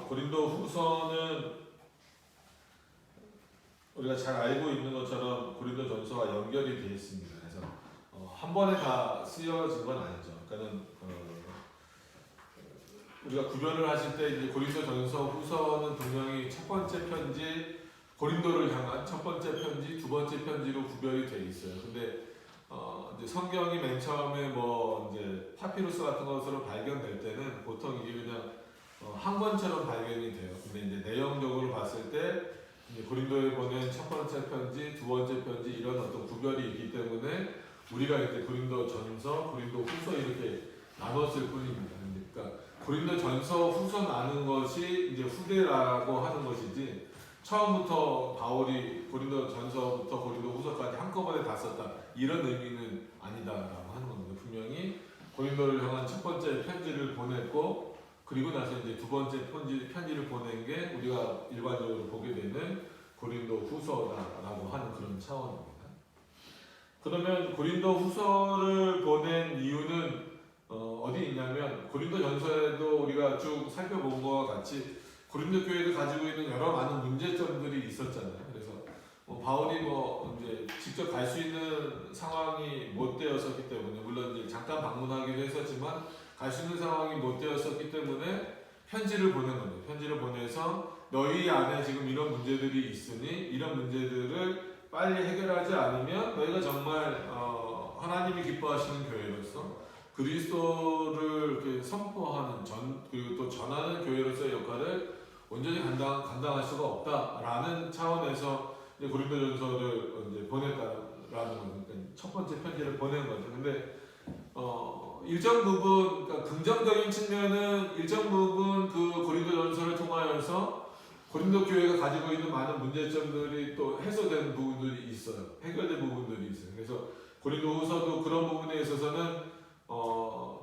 고린도 후서는 우리가 잘 알고 있는 것처럼 고린도 전서와 연결이 되어 있습니다. 그래서 한 번에 다 쓰여진 건 아니죠. 그러니까는 우리가 구별을 하실 때 이제 고린도 전서 후서는 분명히 첫 번째 편지 고린도를 향한 첫 번째 편지, 두 번째 편지로 구별이 되어 있어요. 근데 이제 성경이 맨 처음에 뭐 이제 파피루스 같은 것으로 발견될 때는 보통 이게 그냥 한 권처럼 발견이 돼요. 근데 이제 내용적으로 봤을 때 이제 고린도에 보낸 첫 번째 편지, 두 번째 편지 이런 어떤 구별이 있기 때문에 우리가 이제 고린도 전서, 고린도 후서 이렇게 나눴을 뿐입니다. 그러니까 고린도 전서, 후서 나눈 것이 이제 후대라고 하는 것이지 처음부터 바울이 고린도 전서부터 고린도 후서까지 한꺼번에 다 썼다 이런 의미는 아니다라고 하는 겁니다. 분명히 고린도를 향한 첫 번째 편지를 보냈고 그리고 나서 이제 두 번째 편지를 보낸 게 우리가 일반적으로 보게 되는 고린도 후서라고 하는 그런 차원입니다. 그러면 고린도 후서를 보낸 이유는 어디 있냐면 고린도 전서에도 우리가 쭉 살펴본 것과 같이 고린도 교회가 가지고 있는 여러 많은 문제점들이 있었잖아요. 그래서 바울이 이제 직접 갈 수 있는 상황이 못 되었었기 때문에 물론 이제 잠깐 방문하기도 했었지만 갈 수 있는 상황이 못 되었었기 때문에 편지를 보낸 거죠. 편지를 보내서 너희 안에 지금 이런 문제들이 있으니 이런 문제들을 빨리 해결하지 않으면 너희가 정말 하나님이 기뻐하시는 교회로서 그리스도를 이렇게 선포하는 그리고 또 전하는 교회로서의 역할을 온전히 감당할 수가 없다라는 차원에서 이제 고린도전서를 이제 보냈다라는 거죠. 그러니까 첫 번째 편지를 보낸 거죠. 근데 일정 부분 그러니까 긍정적인 측면은 일정 부분 그 고린도전서를 통하여서 고린도 교회가 가지고 있는 많은 문제점들이 또 해소된 부분들이 있어요. 해결된 부분들이 있어요. 그래서 고린도후서도 그런 부분에 있어서는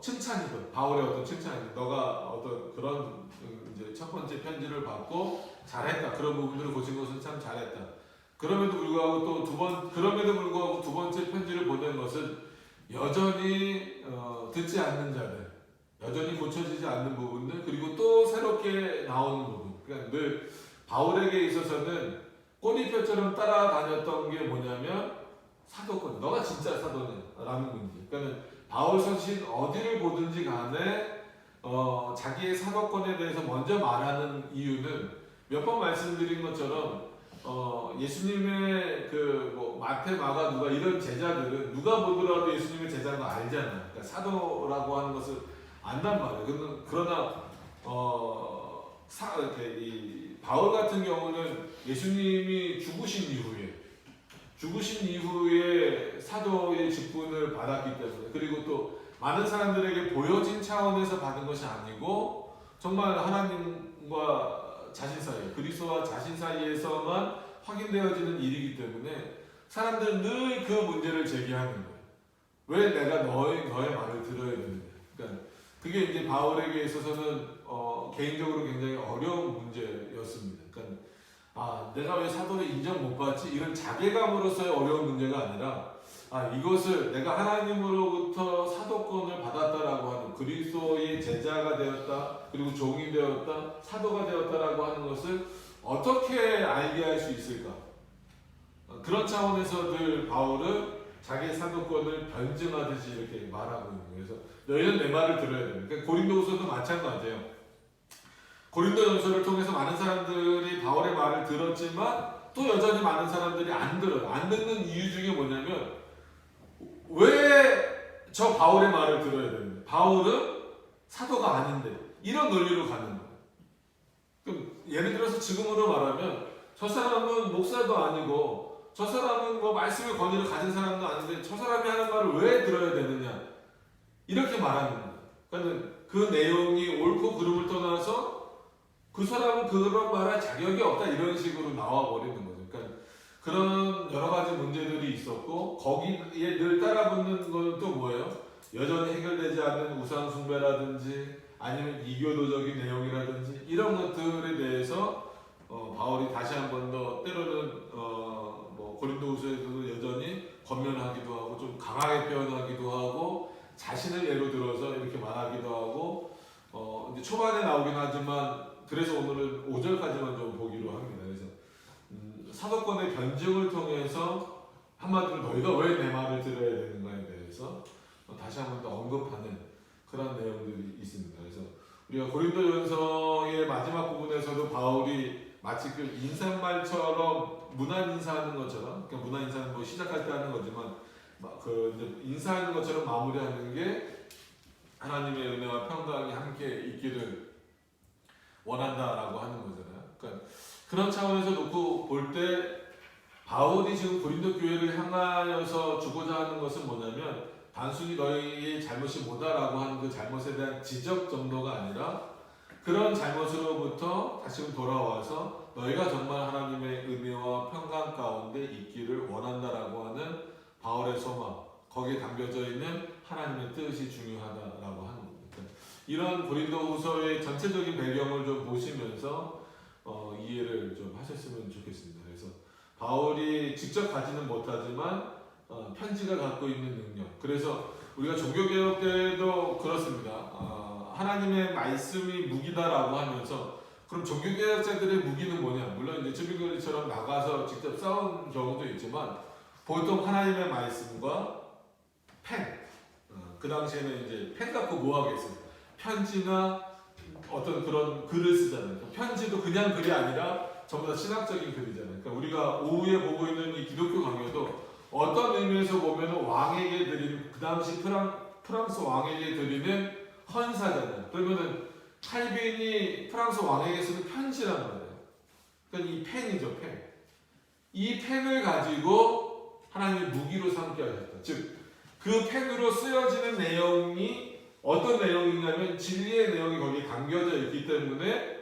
칭찬이고 바울의 어떤 칭찬이고 너가 어떤 그런 이제 첫 번째 편지를 받고 잘했다 그런 부분들을 고친 것은 참 잘했다. 그럼에도 불구하고 두 번째 편지를 보낸 것은 여전히 듣지 않는 자들, 여전히 고쳐지지 않는 부분들 그리고 또 새롭게 나오는 부분. 그러니까 늘 바울에게 있어서는 꼬리표처럼 따라다녔던 게 뭐냐면 사도권. 너가 진짜 사도냐라는 문제. 그러니까 바울 서신 어디를 보든지 간에 자기의 사도권에 대해서 먼저 말하는 이유는 몇 번 말씀드린 것처럼 예수님의 마태, 마가, 누가 이런 제자들은 누가 보더라도 예수님의 제자인 거 알잖아요. 그러니까 사도라고 하는 것을 안단 말이에요. 그러나 이 바울 같은 경우는 예수님이 죽으신 이후에 사도의 직분을 받았기 때문에 그리고 또 많은 사람들에게 보여진 차원에서 받은 것이 아니고 정말 하나님과 자신 사이, 그리스도와 자신 사이에서만 확인되어지는 일이기 때문에 사람들은 늘 그 문제를 제기하는 거예요. 왜 내가 너의 말을 들어야 되느냐. 그러니까 그게 이제 바울에게 있어서는 개인적으로 굉장히 어려운 문제였습니다. 그러니까 내가 왜 사도를 인정 못 받지? 이런 자괴감으로서의 어려운 문제가 아니라 이것을 내가 하나님으로부터 사도권을 받았다라고 하는 그리스도의 제자가 되었다 그리고 종이 되었다 사도가 되었다라고 하는 것을 어떻게 알게 할 수 있을까? 그런 차원에서 늘 바울은 자기의 사도권을 변증하듯이 이렇게 말하고 있는 거예요. 그래서 너희는 내 말을 들어야 돼요. 그러니까 고린도후서도 마찬가지예요. 고린도전서를 통해서 많은 사람들이 바울의 말을 들었지만 또 여전히 많은 사람들이 안 들어요. 안 듣는 이유 중에 뭐냐면 왜 저 바울의 말을 들어야 되는데 바울은 사도가 아닌데 이런 논리로 가는 거예요. 그럼 예를 들어서 지금으로 말하면 저 사람은 목사도 아니고 저 사람은 말씀의 권위를 가진 사람도 아닌데 저 사람이 하는 말을 왜 들어야 되느냐 이렇게 말하는 거예요. 그러니까 그 내용이 옳고 그름을 떠나서 그 사람은 그런 말할 자격이 없다 이런 식으로 나와버리는 거죠. 그러니까 그런 여러 가지 문제들이 있었고 거기에 늘 따라붙는 건 또 뭐예요? 여전히 해결되지 않는 우상 숭배라든지 아니면 이교도적인 내용이라든지 이런 것들에 대해서 바울이 다시 한 번 더 때로는 고린도후서에서도 여전히 권면하기도 하고 좀 강하게 표현하기도 하고 자신을 예로 들어서 이렇게 말하기도 하고 이제 초반에 나오긴 하지만 그래서 오늘은 5절까지만 좀 보기로 합니다. 그래서 사도권의 변증을 통해서 한마디로 너희가 왜 내 말을 들어야 되는가에 대해서 다시 한 번 더 언급하는 그런 내용들이 있습니다. 그래서 우리가 고린도전서의 마지막 부분에서도 바울이 마치 그 인사말처럼 문안 인사하는 것처럼, 그러니까 문안 인사는 뭐 시작할 때 하는 거지만 그 이제 인사하는 것처럼 마무리하는 게 하나님의 은혜와 평강이 함께 있기를 원한다라고 하는 거잖아요. 그러니까 그런 차원에서 놓고 볼 때 바울이 지금 고린도 교회를 향하여서 주고자 하는 것은 뭐냐면 단순히 너희의 잘못이 뭐다라고 하는 그 잘못에 대한 지적 정도가 아니라 그런 잘못으로부터 다시금 돌아와서 너희가 정말 하나님의 은혜와 평강 가운데 있기를 원한다라고 하는 바울의 소망, 거기에 담겨져 있는 하나님의 뜻이 중요하다라고 하는 겁니다. 이런 고린도후서의 전체적인 배경을 좀 보시면서 이해를 좀 하셨으면 좋겠습니다. 그래서 바울이 직접 가지는 못하지만 편지가 갖고 있는 능력. 그래서 우리가 종교개혁 때도 그렇습니다. 하나님의 말씀이 무기다라고 하면서 그럼 종교개혁자들의 무기는 뭐냐? 물론 이제 주민교리처럼 나가서 직접 싸운 경우도 있지만 보통 하나님의 말씀과 펜. 그 당시에는 이제 펜 갖고 뭐 하겠어요? 편지나 어떤 그런 글을 쓰잖아요. 편지도 그냥 글이 아니라 전부 다 신학적인 글이잖아요. 그러니까 우리가 오후에 보고 있는 이 기독교 강요도 어떤 의미에서 보면 왕에게 드리는, 그 당시 프랑스 왕에게 드리는 헌사잖아요. 그러면은 칼빈이 프랑스 왕에게 쓰는 편지란 말이에요. 그러니까 이 펜이죠, 펜. 이 펜을 가지고 하나님의 무기로 삼게 하셨다. 즉, 그 펜으로 쓰여지는 내용이 어떤 내용이냐면 진리의 내용이 거기에 담겨져 있기 때문에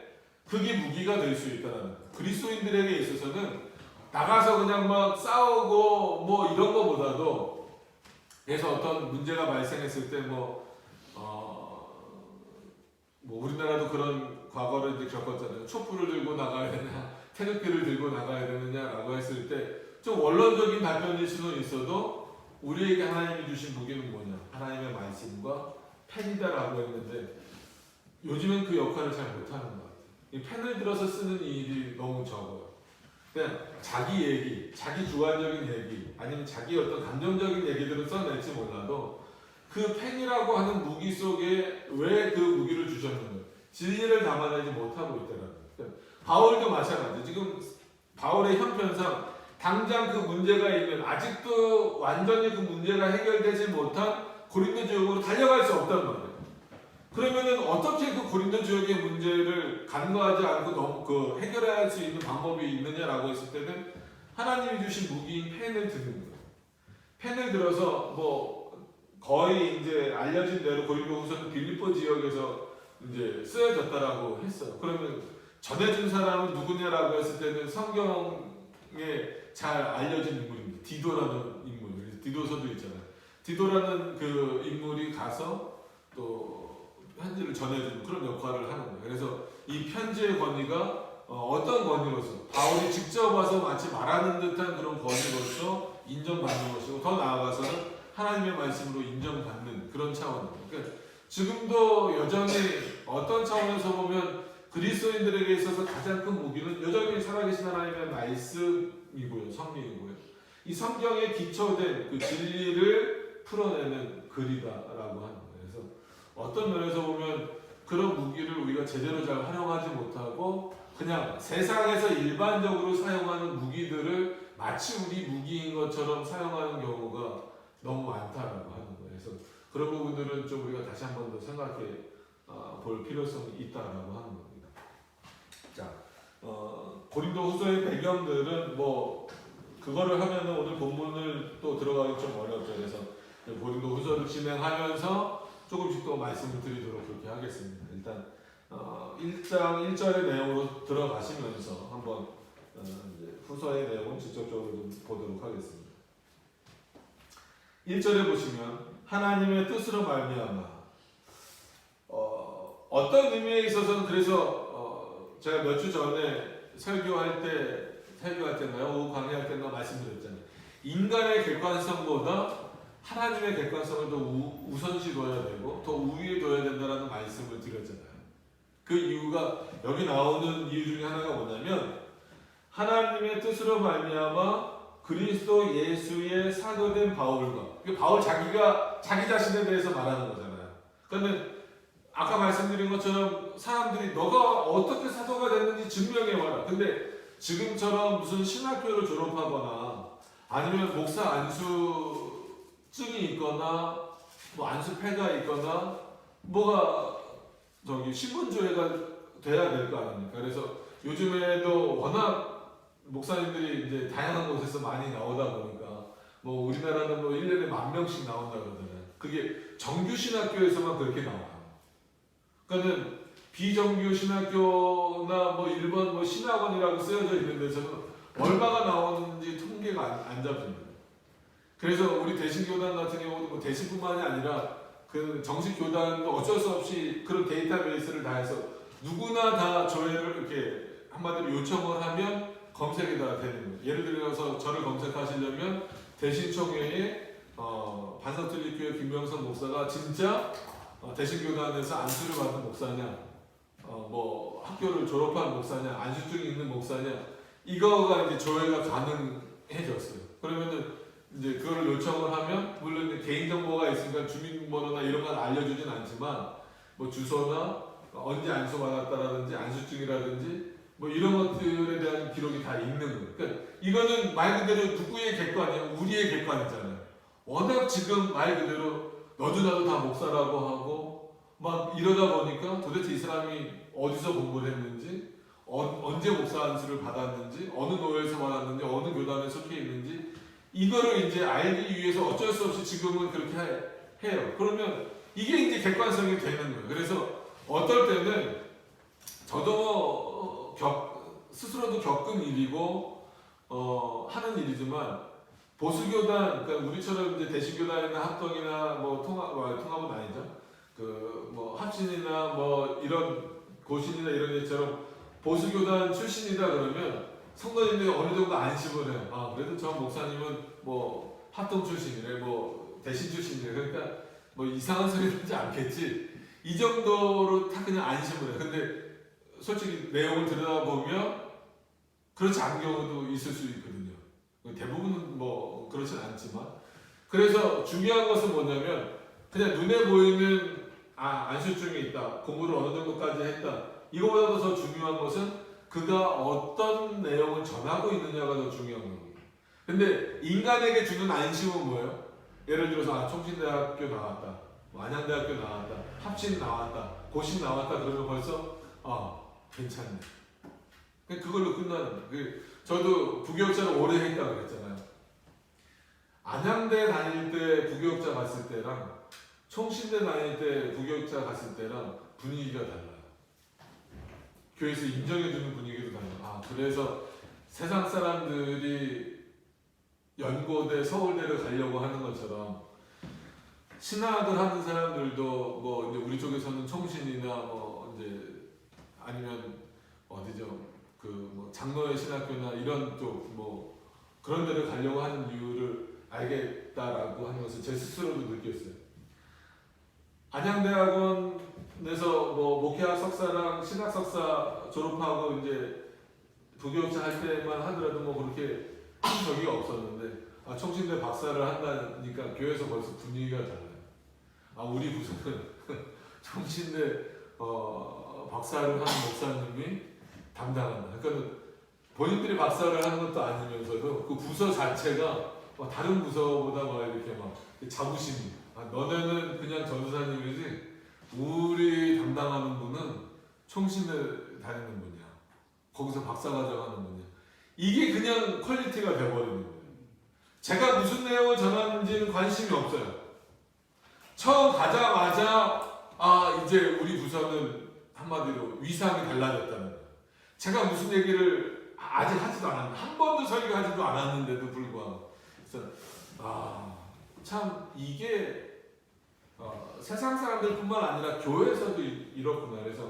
그게 무기가 될 수 있다는 거예요. 그리스도인들에게 있어서는 나가서 그냥 막 싸우고 뭐 이런 거보다도 그래서 어떤 문제가 발생했을 때 뭐 우리나라도 그런 과거를 이제 겪었잖아요. 촛불을 들고 나가야 되냐, 태극기를 들고 나가야 되느냐라고 했을 때 좀 원론적인 답변일 수는 있어도 우리에게 하나님이 주신 무기는 뭐냐? 하나님의 말씀과 펜이다라고 했는데 요즘엔 그 역할을 잘 못하는 것 같아요. 이 펜을 들어서 쓰는 일이 너무 적어요. 그냥 자기 얘기, 자기 주관적인 얘기, 아니면 자기 어떤 감정적인 얘기들은 써낼지 몰라도 그 펜이라고 하는 무기 속에 왜 그 무기를 주셨는가? 진리를 담아내지 못하고 있다는 거예요. 그러니까 바울도 마찬가지. 지금 바울의 형편상 당장 그 문제가 있는, 아직도 완전히 그 문제가 해결되지 못한 고린도 지역으로 달려갈 수 없단 말이에요. 그러면은 어떻게 그 고린도 지역의 문제를 간과하지 않고 너무 해결할 수 있는 방법이 있느냐라고 했을 때는 하나님이 주신 무기인 펜을 드는 거예요. 펜을 들어서 뭐 거의 이제 알려진 대로 고린도후서는 빌립보 지역에서 이제 쓰여졌다라고 했어요. 그러면 전해준 사람은 누구냐라고 했을 때는 성경에 잘 알려진 인물입니다. 디도라는 인물. 디도서도 있잖아요. 디도라는 그 인물이 가서 또 편지를 전해주는 그런 역할을 하는 거예요. 그래서 이 편지의 권위가 어떤 권위로서 바울이 직접 와서 마치 말하는 듯한 그런 권위로서 인정받는 것이고, 더 나아가서는 하나님의 말씀으로 인정받는 그런 차원입니다. 그러니까 지금도 여전히 어떤 차원에서 보면 그리스도인들에게 있어서 가장 큰 무기는 여전히 살아계신 하나님의 말씀이고요, 성령이고요. 이 성경에 기초된 그 진리를 풀어내는 글이다라고 하는 거예요. 그래서 어떤 면에서 보면 그런 무기를 우리가 제대로 잘 활용하지 못하고 그냥 세상에서 일반적으로 사용하는 무기들을 마치 우리 무기인 것처럼 사용하는 경우가 너무 많다라고 하는 거예요. 그래서 그런 부분들은 좀 우리가 다시 한 번 더 생각해 볼 필요성이 있다라고 하는 겁니다. 자, 고린도후서의 배경들은 뭐 그거를 하면은 오늘 본문을 또 들어가기 좀 어렵죠. 그래서 고린도후서를 진행하면서 조금씩 또 말씀을 드리도록 그렇게 하겠습니다. 일단 1장 1절의 내용으로 들어가시면서 한번 이제 후서의 내용을 직접적으로 좀 보도록 하겠습니다. 1절에 보시면 하나님의 뜻으로 말미암아 어떤 의미에 있어서는 그래서 제가 몇 주 전에 설교할 때인가요? 오후 강의할 때인가 말씀드렸잖아요. 인간의 객관성보다 하나님의 객관성을 더 우선시 둬야 되고 더 우위에 둬야 된다는 말씀을 드렸잖아요. 그 이유가 여기 나오는 이유 중에 하나가 뭐냐면 하나님의 뜻으로 말미암아 그리스도 예수의 사도된 바울과 바울 자기가 자기 자신에 대해서 말하는 거잖아요. 그러니까 아까 말씀드린 것처럼 사람들이 너가 어떻게 사도가 됐는지 증명해봐라. 근데 지금처럼 무슨 신학교를 졸업하거나 아니면 목사 안수증이 있거나 뭐 안수패가 있거나 뭐가 저기 신분조회가 돼야 될 거 아닙니까? 그래서 요즘에도 워낙 목사님들이 이제 다양한 곳에서 많이 나오다 보니까 뭐 우리나라는 뭐 1년에 10,000명씩 나온다 그러잖아요. 그게 정규 신학교에서만 그렇게 나와요. 그러니까는 비정규 신학교나 뭐 일본 뭐 신학원이라고 쓰여져 있는 데서는 얼마가 나오는지 통계가 안 잡힙니다. 그래서 우리 대신교단 같은 경우도 뭐 대신뿐만이 아니라 그 정식 교단도 어쩔 수 없이 그런 데이터베이스를 다 해서 누구나 다 조회를 이렇게 한마디로 요청을 하면 검색이 다 되는 거예요. 예를 들어서 저를 검색하시려면 대신총회에 반석틀리교회 김명선 목사가 진짜 대신교단에서 안수를 받은 목사냐, 뭐 학교를 졸업한 목사냐, 안수증이 있는 목사냐, 이거가 이제 조회가 가능해졌어요. 그러면은 이제 그거를 요청을 하면 물론 개인 정보가 있으니까 주민번호나 이런 건 알려주진 않지만 뭐 주소나 언제 안수 받았다라든지 안수증이라든지 뭐 이런 것들에 대한 기록이 다 있는 거예요. 그러니까 이거는 말 그대로 누구의 객관이에요? 우리의 객관이잖아요. 워낙 지금 말 그대로 너도 나도 다 목사라고 하고 막 이러다 보니까 도대체 이 사람이 어디서 공부를 했는지 언제 목사 안수를 받았는지 어느 노예에서 받았는지 어느 교단에 속해 있는지 이거를 이제 알기 위해서 어쩔 수 없이 지금은 그렇게 해요. 그러면 이게 이제 객관성이 되는 거예요. 그래서 어떨 때는 저도 스스로도 겪은 일이고 하는 일이지만 보수교단, 그러니까 우리처럼 이제 대신교단이나 합동이나 뭐 통합은 아니죠. 그 뭐 합신이나 뭐 이런 고신이나 이런 데처럼 보수교단 출신이다 그러면 성도님들이 어느 정도 안심을 해요. 아, 그래도 저 목사님은 뭐 합동 출신이래, 뭐 대신 출신이래. 그러니까 뭐 이상한 소리 듣지 않겠지. 이 정도로 다 그냥 안심을 해요. 근데 솔직히 내용을 들여다보면 그렇지 않은 경우도 있을 수 있거든요. 대부분은 뭐 그렇진 않지만. 그래서 중요한 것은 뭐냐면 그냥 눈에 보이는 안수증이 있다, 공부를 어느 정도까지 했다. 이거보다도 더 중요한 것은 그가 어떤 내용을 전하고 있느냐가 더 중요한 겁니다. 근데 인간에게 주는 안심은 뭐예요? 예를 들어서 총신대학교 나왔다, 안양대학교 나왔다, 합신 나왔다, 고신 나왔다 그러면 벌써 괜찮네. 그걸로 끝나는 거예요. 저도 부교육자를 오래 했다 그랬잖아요. 안양대 다닐 때 부교육자 갔을 때랑 총신대 다닐 때 부교육자 갔을 때랑 분위기가 달라요. 교회에서 인정해주는 분위기도 달라요. 그래서 세상 사람들이 연고대, 서울대를 가려고 하는 것처럼 신학을 하는 사람들도 뭐 이제 우리 쪽에서는 총신이나 뭐 이제 아니면 어디죠? 그 뭐 장로의 신학교나 이런 쪽 뭐 그런 데를 가려고 하는 이유를 알겠다라고 하는 것을 제 스스로도 느꼈어요. 안양대학원에서 뭐 목회학 석사랑 신학 석사 졸업하고 이제 부교육자 할 때만 하더라도 뭐 그렇게 큰 적이 없었는데 총신대 박사를 한다니까 교회에서 벌써 분위기가 달라요. 우리 부서는 총신대 박사를 하는 목사님이 담당한다. 그러니까 본인들이 박사를 하는 것도 아니면서도 그 부서 자체가 다른 부서보다 막 이렇게 막 자부심이 너네는 그냥 전도사님이지 우리 담당하는 분은 총신대 다니는 분이야. 거기서 박사 과정하는 분이야. 이게 그냥 퀄리티가 돼버리는 거예요. 제가 무슨 내용을 전하는지는 관심이 없어요. 처음 가자마자 이제 우리 부서는 한마디로 위상이 달라졌다는 거예요. 제가 무슨 얘기를 아직 하지도 않았는데 한 번도 설교하지도 않았는데도 불구하고 그래서 참 이게 세상 사람들뿐만 아니라 교회에서도 이렇구나. 그래서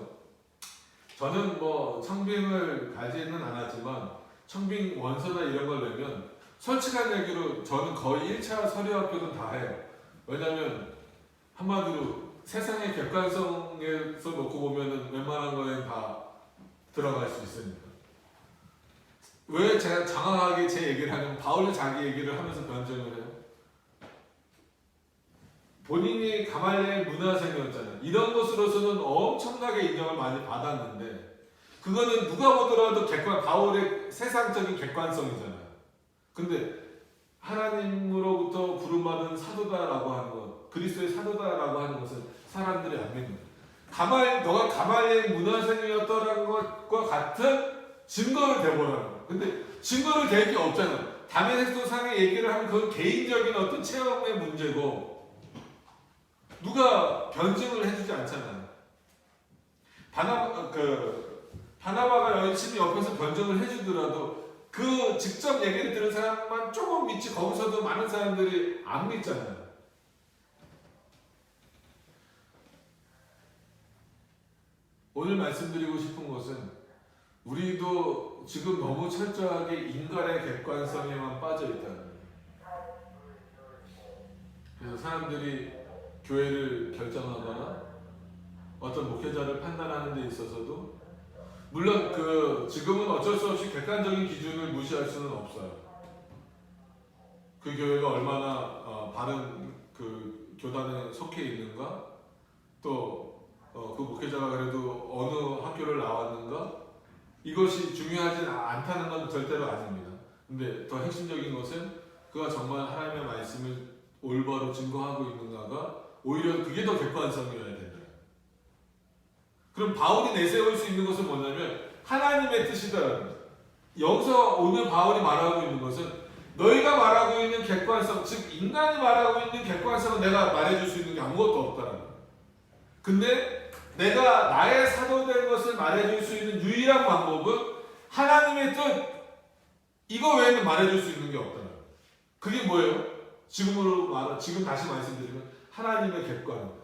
저는 뭐 청빙을 가지는 않았지만 청빙 원서나 이런 걸 내면 솔직한 얘기로 저는 거의 1차 서류 합격은 다 해요. 왜냐면 한마디로 세상의 객관성에서 놓고 보면은 웬만한 거에 다 들어갈 수 있으니까. 왜 제가 장황하게 제 얘기를 하냐면 바울이 자기 얘기를 하면서 변증을 해요. 본인이 가말리엘 문화생이었잖아요. 이런 것으로서는 엄청나게 인정을 많이 받았는데 그거는 누가 보더라도 바울의 세상적인 객관성이잖아요. 근데 하나님으로부터 부름받은 사도다라고 하는 것, 그리스도의 사도다라고 하는 것은 사람들이 안 믿는 거예요. 너가 가말리엘 문화생이었더라는 것과 같은 증거를 대보라는 거예요. 근데 증거를 댈 게 없잖아요. 다메섹도상의 얘기를 하면 그건 개인적인 어떤 체험의 문제고 누가 변증을 해주지 않잖아요. 바나바가 열심히 옆에서 변증을 해주더라도 그 직접 얘기를 들은 사람만 조금 믿지 거기서도 많은 사람들이 안 믿잖아요. 오늘 말씀드리고 싶은 것은 우리도 지금 너무 철저하게 인간의 객관성에만 빠져 있다는 거예요. 그래서 사람들이 교회를 결정하거나 어떤 목회자를 판단하는 데 있어서도 물론 지금은 어쩔 수 없이 객관적인 기준을 무시할 수는 없어요. 그 교회가 얼마나 바른 그 교단에 속해 있는가, 또 그 목회자가 그래도 어느 학교를 나왔는가, 이것이 중요하지 않다는 건 절대로 아닙니다. 근데 더 핵심적인 것은 그가 정말 하나님의 말씀을 올바로 증거하고 있는가가 오히려 그게 더 객관성이어야 된다. 그럼 바울이 내세울 수 있는 것은 뭐냐면 하나님의 뜻이다라는 거예요. 여기서 오늘 바울이 말하고 있는 것은 너희가 말하고 있는 객관성, 즉 인간이 말하고 있는 객관성은 내가 말해줄 수 있는 게 아무것도 없다라는 거예요. 근데 내가 나의 사도된 것을 말해줄 수 있는 유일한 방법은 하나님의 뜻, 이거 외에는 말해줄 수 있는 게 없다라는 거예요. 그게 뭐예요? 지금 다시 말씀드리면 하나님의 객관입니다.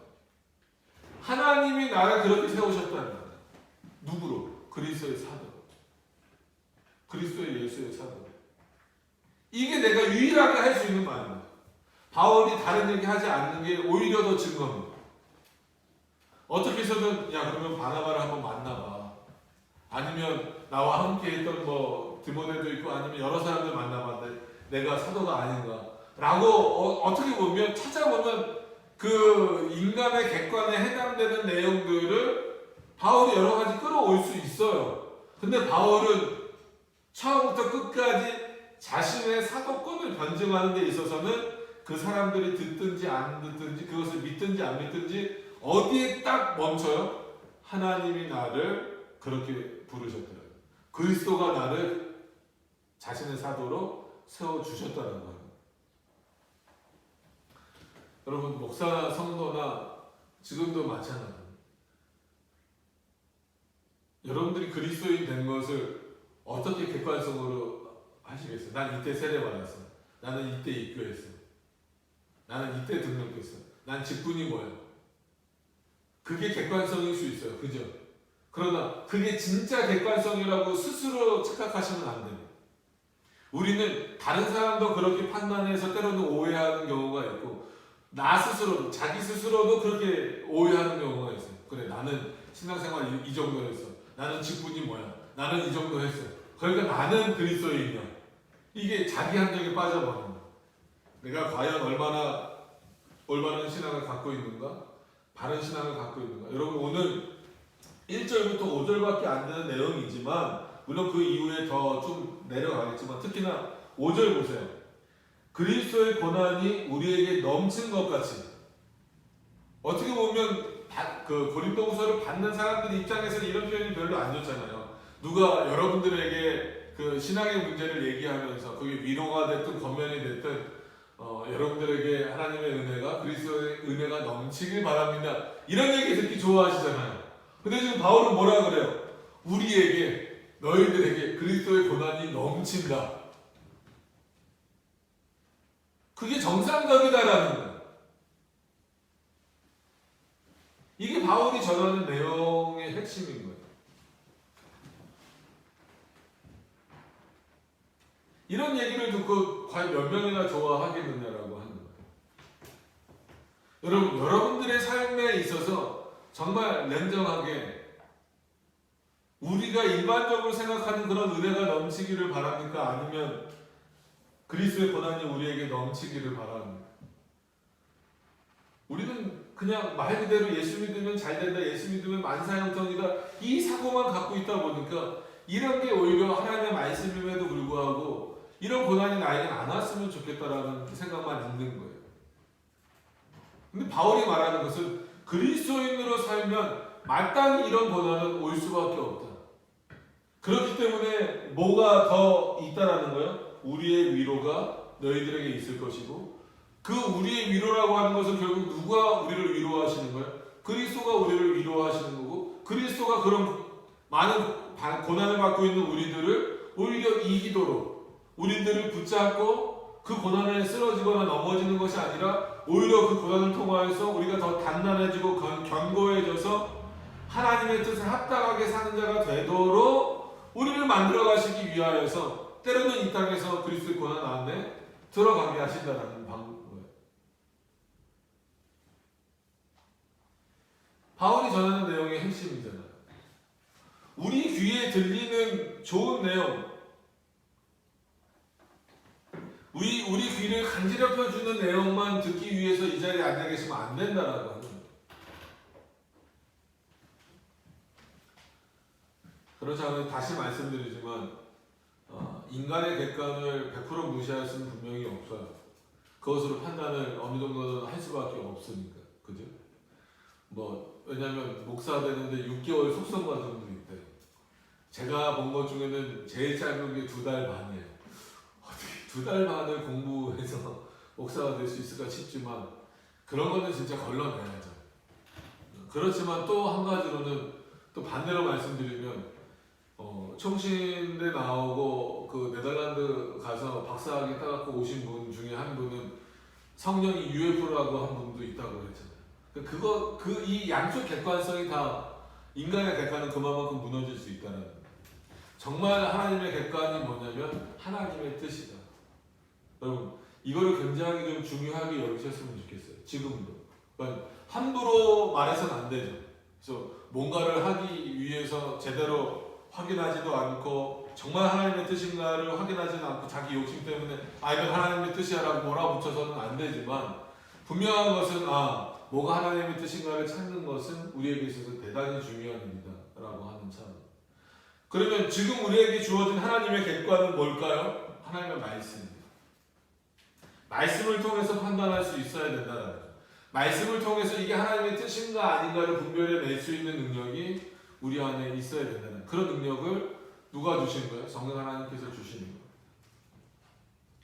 하나님이 나를 그렇게 세우셨다는 거예요. 누구로? 그리스도의 사도. 그리스도의 예수의 사도. 이게 내가 유일하게 할 수 있는 말입니다. 바울이 다른 얘기 하지 않는 게 오히려 더 증거입니다. 어떻게 해서든 그러면 바나바를 한번 만나봐. 아니면 나와 함께 했던 디모데도 있고 아니면 여러 사람들 만나봤는데 내가 사도가 아닌가 라고 어떻게 보면 찾아보면 그 인간의 객관에 해당되는 내용들을 바울이 여러 가지 끌어올 수 있어요. 근데 바울은 처음부터 끝까지 자신의 사도권을 변증하는 데 있어서는 그 사람들이 듣든지 안 듣든지 그것을 믿든지 안 믿든지 어디에 딱 멈춰요? 하나님이 나를 그렇게 부르셨더라고요. 그리스도가 나를 자신의 사도로 세워주셨다는 거예요. 여러분, 목사나 성도나 지금도 마찬가지입니다. 여러분들이 그리스도인 된 것을 어떻게 객관성으로 하시겠어요? 난 이때 세례받았어. 나는 이때 입교했어. 나는 이때 등록했어. 난 직분이 뭐야? 그게 객관성일 수 있어요. 그죠? 그러나 그게 진짜 객관성이라고 스스로 착각하시면 안 됩니다. 우리는 다른 사람도 그렇게 판단해서 때로는 오해하는 경우가 있고 나 스스로도, 자기 스스로도 그렇게 오해하는 경우가 있어요. 그래, 나는 신앙생활 이 정도 했어. 나는 직분이 뭐야? 나는 이 정도 했어. 그러니까 나는 그리스도인이야. 이게 자기 함정에 빠져버리는 거야. 내가 과연 얼마나 올바른 신앙을 갖고 있는가? 바른 신앙을 갖고 있는가? 여러분, 오늘 1절부터 5절밖에 안 되는 내용이지만 물론 그 이후에 더 좀 내려가겠지만 특히나 5절 보세요. 그리스도의 고난이 우리에게 넘친 것 같이. 어떻게 보면 그 고린도후서를 받는 사람들 입장에서는 이런 표현이 별로 안 좋잖아요. 누가 여러분들에게 그 신앙의 문제를 얘기하면서 그게 위로가 됐든 권면이 됐든 여러분들에게 하나님의 은혜가, 그리스도의 은혜가 넘치길 바랍니다. 이런 얘기 듣기 좋아하시잖아요. 근데 지금 바울은 뭐라 그래요? 우리에게, 너희들에게 그리스도의 고난이 넘친다. 그게 정상적이다라는 거예요. 이게 바울이 전하는 내용의 핵심인 거예요. 이런 얘기를 듣고 과연 몇 명이나 좋아하겠느냐라고 하는 거예요. 여러분들의 삶에 있어서 정말 냉정하게 우리가 일반적으로 생각하는 그런 은혜가 넘치기를 바랍니까? 아니면 그리스도의 고난이 우리에게 넘치기를 바랍니까? 우리는 그냥 말 그대로 예수 믿으면 잘 된다, 예수 믿으면 만사형통이다, 이 사고만 갖고 있다 보니까 이런 게 오히려 하나님의 말씀임에도 불구하고 이런 고난이 나에게 안 왔으면 좋겠다라는 생각만 있는 거예요. 근데 바울이 말하는 것은 그리스도인으로 살면 마땅히 이런 고난은 올 수밖에 없다. 그렇기 때문에 뭐가 더 있다라는 거예요? 우리의 위로가 너희들에게 있을 것이고, 그 우리의 위로라고 하는 것은 결국 누가 우리를 위로하시는 거예요? 그리스도가 우리를 위로하시는 거고, 그리스도가 그런 많은 고난을 받고 있는 우리들을 오히려 이기도록 우리들을 붙잡고 그 고난에 쓰러지거나 넘어지는 것이 아니라 오히려 그 고난을 통하여서 우리가 더 단단해지고 견고해져서 하나님의 뜻에 합당하게 사는 자가 되도록 우리를 만들어 가시기 위하여서 때로는 이 땅에서 그리스도의 고난 안에 들어가게 하신다는 방법이에요. 바울이 전하는 내용의 핵심이잖아요. 우리 귀에 들리는 좋은 내용, 우리 귀를 간지럽혀주는 내용만 듣기 위해서 이 자리에 앉아 계시면 안 된다라고 하는 거예요. 그렇지 않으면 다시 말씀드리지만 인간의 객관을 100% 무시할 수는 분명히 없어요. 그것으로 판단을 어느 정도는 할 수밖에 없으니까. 그죠? 왜냐면 목사 되는데 6개월 속성 과정도 있대요. 제가 본 것 중에는 제일 짧은 게 2달 반이에요. 어떻게 2달 반을 공부해서 목사가 될 수 있을까 싶지만 그런 거는 진짜 걸러내야죠. 그렇지만 또 한 가지로는 또 반대로 말씀드리면 총신대 나오고 그 네덜란드 가서 박사학위 따갖고 오신 분 중에 한 분은 성령이 UFO라고 한 분도 있다고 했잖아요. 이 양쪽 객관성이 다 인간의 객관은 그만큼 무너질 수 있다는 거예요. 정말 하나님의 객관이 뭐냐면 하나님의 뜻이다. 여러분 이거를 굉장히 좀 중요하게 여기셨으면 좋겠어요. 지금도. 그러니까 함부로 말해서는 안 되죠. 그래서 뭔가를 하기 위해서 제대로 확인하지도 않고 정말 하나님의 뜻인가를 확인하지는 않고 자기 욕심 때문에 이건 하나님의 뜻이야라고 몰아붙여서는 안 되지만 분명한 것은 뭐가 하나님의 뜻인가를 찾는 것은 우리에게 있어서 대단히 중요한 일이다 라고 하는 차원. 그러면 지금 우리에게 주어진 하나님의 객관은 뭘까요? 하나님의 말씀입니다. 말씀을 통해서 판단할 수 있어야 된다는 거죠. 말씀을 통해서 이게 하나님의 뜻인가 아닌가를 분별해낼 수 있는 능력이 우리 안에 있어야 된다는 그런 능력을 누가 주신 거예요? 성령 하나님께서 주시는 거예요.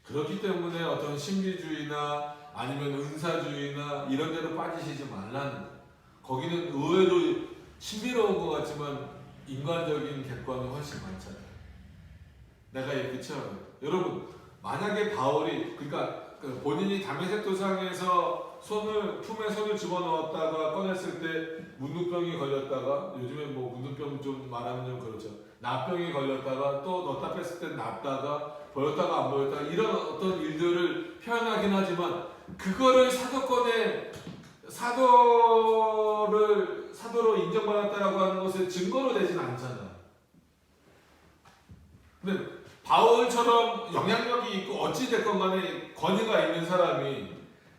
그렇기 때문에 어떤 신비주의나 아니면 은사주의나 이런 데로 빠지시지 말라는 거예요. 거기는 의외로 신비로운 것 같지만 인간적인 객관이 훨씬 많잖아요. 내가 이렇게 체험해요. 여러분 만약에 바울이 본인이 다메섹 도상에서 품에 손을 집어넣었다가 꺼냈을 때 문둥병이 걸렸다가 요즘에 문둥병 좀 말하면 좀 그렇죠. 납병이 걸렸다가 또 넣었다 뺐을 때 납다가 보였다가 안 보였다가 이런 어떤 일들을 표현하긴 하지만 그거를 사도로 인정받았다라고 하는 것에 증거로 되진 않잖아요. 근데 바울처럼 영향력이 있고 어찌됐건 간에 권위가 있는 사람이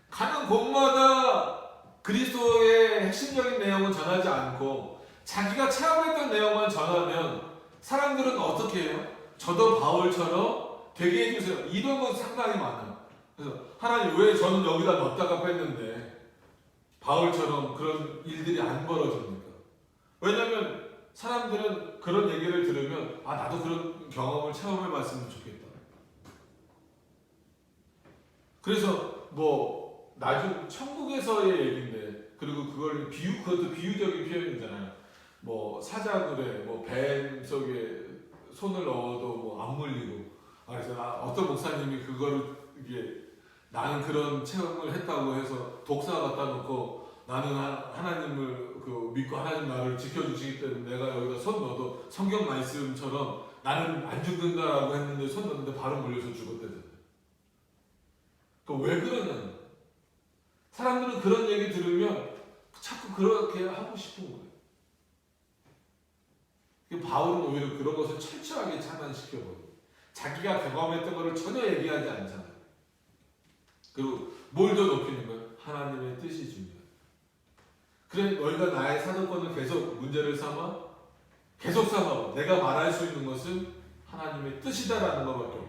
가는 곳마다 그리스도의 핵심적인 내용은 전하지 않고 자기가 체험했던 내용만 전하면 사람들은 어떻게 해요? 저도 바울처럼 되게 해주세요. 이런 건 상당히 많아요. 그래서 하나님 왜 저는 여기다 넣었다가 뺐는데 바울처럼 그런 일들이 안 벌어집니까? 왜냐하면 사람들은 그런 얘기를 들으면 나도 그런 경험을 체험해봤으면 좋겠다. 그래서 나중 천국에서의 얘기인데 그리고 그것도 비유적인 표현이잖아요. 사자굴에 뱀 속에 손을 넣어도 안 물리고. 그래서 어떤 목사님이 그거를 나는 그런 체험을 했다고 해서 독사 갖다 놓고 나는 하나님을 믿고 하나님 나를 지켜주시기 때문에 내가 여기다 손 넣어도 성경 말씀처럼 나는 안 죽는다라고 했는데 손 넣었는데 바로 물려서 죽었대잖아요. 왜 그러냐면 사람들은 그런 얘기 들으면 자꾸 그렇게 하고 싶은 거예요. 바울은 오히려 그런 것을 철저하게 차단시켜버려요. 자기가 경험했던 것을 전혀 얘기하지 않잖아요. 그리고 뭘 더 높이는 거예요? 하나님의 뜻이 중요해요. 그래 너희가 나의 사도권을 계속 문제를 삼아 계속 삼아 내가 말할 수 있는 것은 하나님의 뜻이다라는 것밖에 없어요.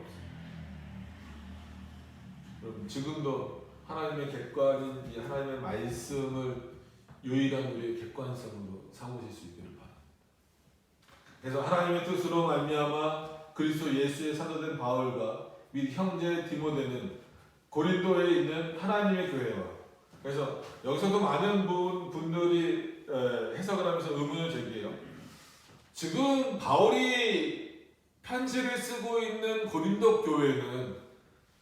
여러분 지금도 하나님의 객관인 이 하나님의 말씀을 유일한 우리의 객관성으로 삼으실 수 있기를 바랍니다. 그래서 하나님의 뜻으로 말미암아 그리스도 예수의 사도된 바울과 및 형제 디모데는 고린도에 있는 하나님의 교회와, 그래서 여기서도 많은 분들이 해석을 하면서 의문을 제기해요. 지금 바울이 편지를 쓰고 있는 고린도 교회는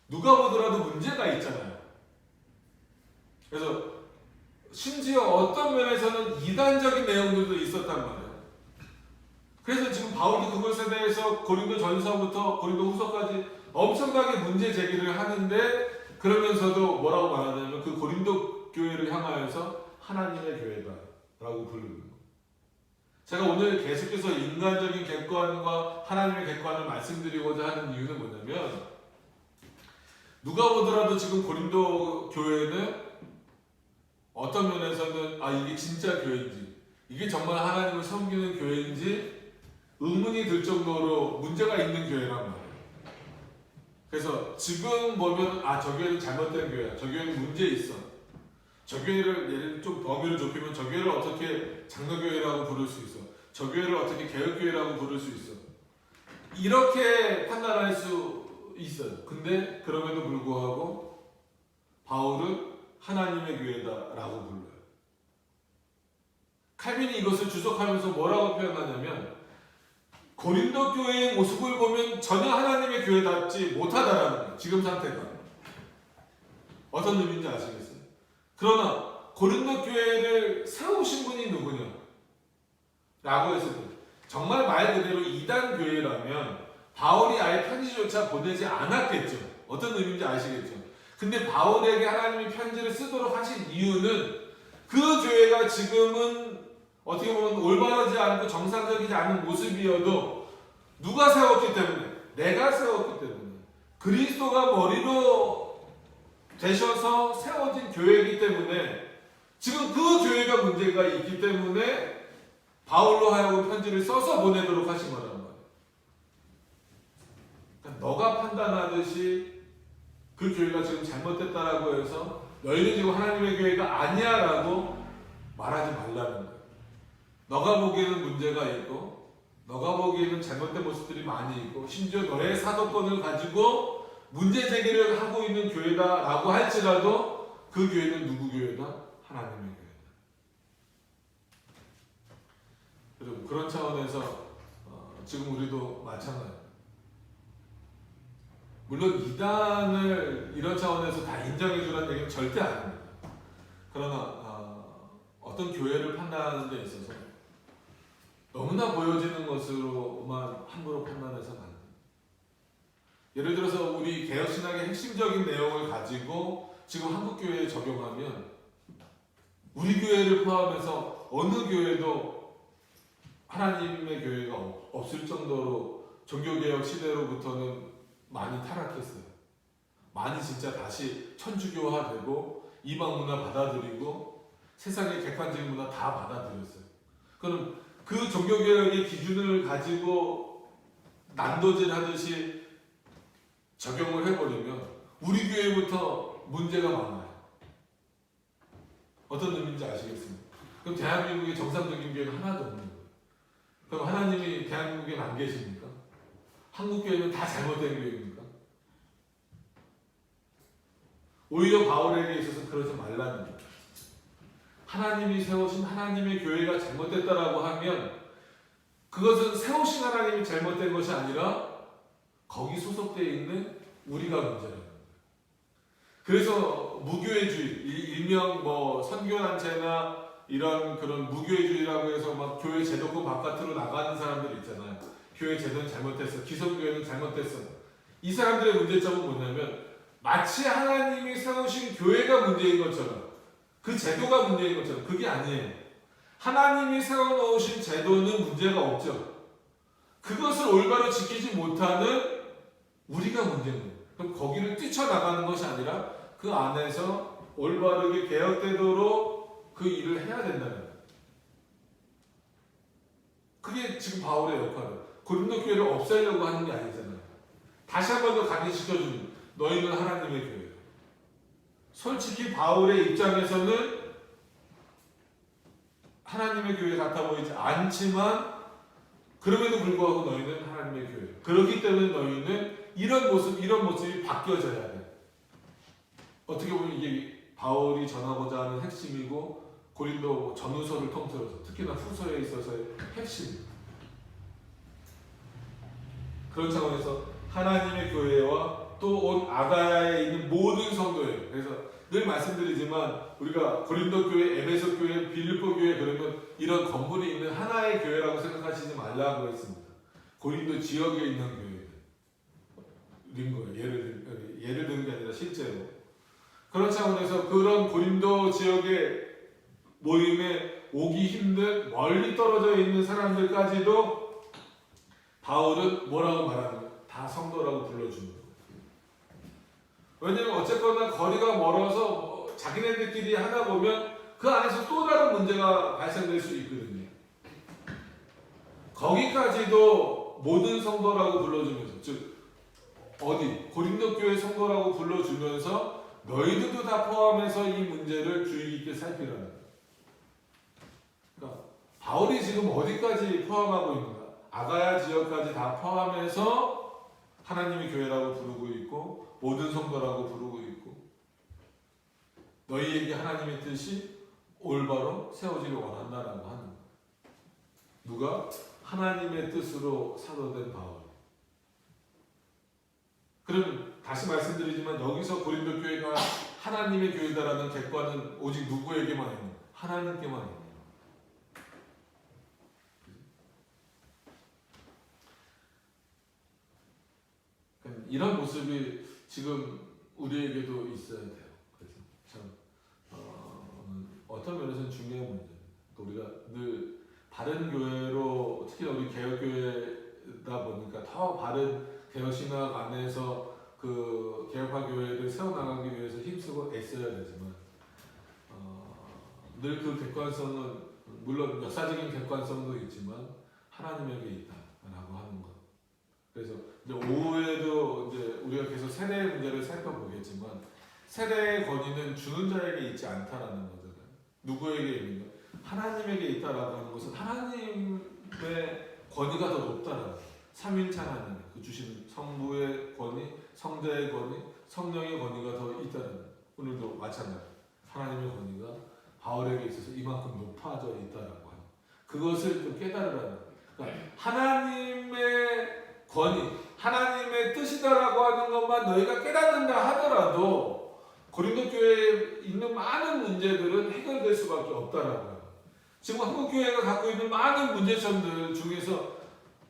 누가 보더라도 문제가 있잖아요. 그래서 심지어 어떤 면에서는 이단적인 내용들도 있었단 말이에요. 그래서 지금 바울이 그것에 대해서 고린도 전서부터 고린도 후서까지 엄청나게 문제 제기를 하는데, 그러면서도 뭐라고 말하냐면 그 고린도 교회를 향하여서 하나님의 교회다 라고 부르는 거예요. 제가 오늘 계속해서 인간적인 객관과 하나님의 객관을 말씀드리고자 하는 이유는 뭐냐면, 누가 보더라도 지금 고린도 교회는 어떤 면에서는 이게 진짜 교회인지, 이게 정말 하나님을 섬기는 교회인지 의문이 들 정도로 문제가 있는 교회란 말이에요. 그래서 지금 보면 저 교회는 잘못된 교회야, 저 교회는 문제 있어, 저 교회를 예를 좀 범위를 좁히면 저 교회를 어떻게 장로교회라고 부를 수 있어, 저 교회를 어떻게 개혁교회라고 부를 수 있어, 이렇게 판단할 수 있어요. 근데 그럼에도 불구하고 바울은 하나님의 교회다라고 불러요. 칼빈이 이것을 주석하면서 뭐라고 표현하냐면, 고린도 교회의 모습을 보면 전혀 하나님의 교회답지 못하다라는 거예요. 지금 상태가. 어떤 의미인지 아시겠어요? 그러나 고린도 교회를 세우신 분이 누구냐? 라고 했을 때 정말 말 그대로 이단 교회라면 바울이 아예 편지조차 보내지 않았겠죠. 어떤 의미인지 아시겠죠? 근데 바울에게 하나님이 편지를 쓰도록 하신 이유는 그 교회가 지금은 어떻게 보면 올바르지 않고 정상적이지 않은 모습이어도 누가 세웠기 때문에? 내가 세웠기 때문에. 그리스도가 머리로 되셔서 세워진 교회이기 때문에 지금 그 교회가 문제가 있기 때문에 바울로 하여금 편지를 써서 보내도록 하신 거란 말이에요. 그러니까 너가 판단하듯이 그 교회가 지금 잘못됐다라고 해서 너희는 지금 하나님의 교회가 아니야 라고 말하지 말라는 거예요. 너가 보기에는 문제가 있고 너가 보기에는 잘못된 모습들이 많이 있고 심지어 너의 사도권을 가지고 문제 제기를 하고 있는 교회다라고 할지라도 그 교회는 누구 교회다? 하나님의 교회다. 그리고 그런 차원에서 지금 우리도 마찬가지입니다. 물론 이단을 이런 차원에서 다 인정해주라는 얘기는 절대 아닙니다. 그러나 어떤 교회를 판단하는 데 있어서 너무나 보여지는 것으로만 함부로 판단해서는 안 됩니다. 예를 들어서 우리 개혁신학의 핵심적인 내용을 가지고 지금 한국교회에 적용하면 우리 교회를 포함해서 어느 교회도 하나님의 교회가 없을 정도로 종교개혁 시대로부터는 많이 타락했어요. 많이 진짜 다시 천주교화되고 이방문화 받아들이고 세상의 객관적인 문화 다 받아들였어요. 그럼 그 종교개혁의 기준을 가지고 난도질 하듯이 적용을 해버리면 우리 교회부터 문제가 많아요. 어떤 의미인지 아시겠습니까? 그럼 대한민국의 정상적인 교회는 하나도 없는 거예요. 그럼 하나님이 대한민국에 안 계십니까? 한국 교회는 다 잘못된 교회입니까? 오히려 바울에게 있어서 그러지 말라는 거예요. 하나님이 세우신 하나님의 교회가 잘못됐다라고 하면 그것은 세우신 하나님이 잘못된 것이 아니라 거기 소속되어 있는 우리가 문제라는 거예요. 그래서 무교회주의, 일명 선교단체나 이런 그런 무교회주의라고 해서 막 교회 제도권 바깥으로 나가는 사람들 있잖아요. 교회 제도는 잘못됐어. 기성교회는 잘못됐어. 이 사람들의 문제점은 뭐냐면 마치 하나님이 세우신 교회가 문제인 것처럼 그 제도가 문제인 것처럼 그게 아니에요. 하나님이 세워놓으신 제도는 문제가 없죠. 그것을 올바로 지키지 못하는 우리가 문제인 거예요. 그럼 거기를 뛰쳐나가는 것이 아니라 그 안에서 올바르게 개혁되도록 그 일을 해야 된다는 거예요. 그게 지금 바울의 역할이에요. 고린도 교회를 없애려고 하는 게 아니잖아요. 다시 한 번 더 각인시켜주는 너희는 하나님의 교회예요. 솔직히 바울의 입장에서는 하나님의 교회 같아 보이지 않지만 그럼에도 불구하고 너희는 하나님의 교회예요. 그렇기 때문에 너희는 이런 모습이 바뀌어져야 돼. 어떻게 보면 이게 바울이 전하고자 하는 핵심이고 고린도 전후서를 통틀어서 특히나 후서에 있어서의 핵심. 그런 차원에서 하나님의 교회와 또 온 아가야에 있는 모든 성도예요. 그래서 늘 말씀드리지만 우리가 고린도 교회, 에베소 교회, 빌립보 교회 그러면 이런 건물이 있는 하나의 교회라고 생각하시지 말라고 했습니다. 고린도 지역에 있는 교회인 거예요. 예를 드는 게 아니라 실제로. 그런 차원에서 그런 고린도 지역의 모임에 오기 힘든 멀리 떨어져 있는 사람들까지도 바울은 뭐라고 말하는 거예요? 다 성도라고 불러주는 거예요. 왜냐하면 어쨌거나 거리가 멀어서 자기네들끼리 하다 보면 그 안에서 또 다른 문제가 발생될 수 있거든요. 거기까지도 모든 성도라고 불러주면서, 즉 어디 고린도 교회 성도라고 불러주면서 너희들도 다 포함해서 이 문제를 주의 깊게 살피라는 거예요. 그러니까 바울이 지금 어디까지 포함하고 있는가? 아가야 지역까지 다 포함해서 하나님의 교회라고 부르고 있고 모든 성도라고 부르고 있고 너희에게 하나님의 뜻이 올바로 세워지길 원한다라고 하는 거예요. 누가? 하나님의 뜻으로 사도된 바울. 그럼 다시 말씀드리지만 여기서 고린도 교회가 하나님의 교회다라는 객관은 오직 누구에게만 있는? 하나님께만 있는. 이런 모습이 지금 우리에게도 있어야 돼요. 그래서 참 어떤 면에서는 중요한 문제입니다. 우리가 늘 바른 교회로 특히 우리 개혁교회다 보니까 더 바른 개혁신학 안에서 그 개혁화 교회를 세워나가기 위해서 힘쓰고 애써야 되지만 늘 그 객관성은 물론 역사적인 객관성도 있지만 하나님에게 있다라고 하는 것. 그래서 이제 오후에도 이제 우리가 계속 세대의 문제를 살펴보겠지만 세대의 권위는 주는 자에게 있지 않다라는 거잖아요. 누구에게 있는 거? 하나님에게 있다라고 하는 것은 하나님의 권위가 더 높다라는 거예요. 삼위일체 하나님, 그 주시는 성부의 권위, 성자의 권위, 성령의 권위가 더 있다는 거예요. 오늘도 마찬가지. 하나님의 권위가 바울에게 있어서 이만큼 높아져 있다라고 하는 그것을 좀 깨달으라는 거예요. 그러니까 하나님의 권위, 하나님의 뜻이다라고 하는 것만 너희가 깨닫는다 하더라도 고린도 교회에 있는 많은 문제들은 해결될 수밖에 없다라고 해요. 지금 한국 교회가 갖고 있는 많은 문제점들 중에서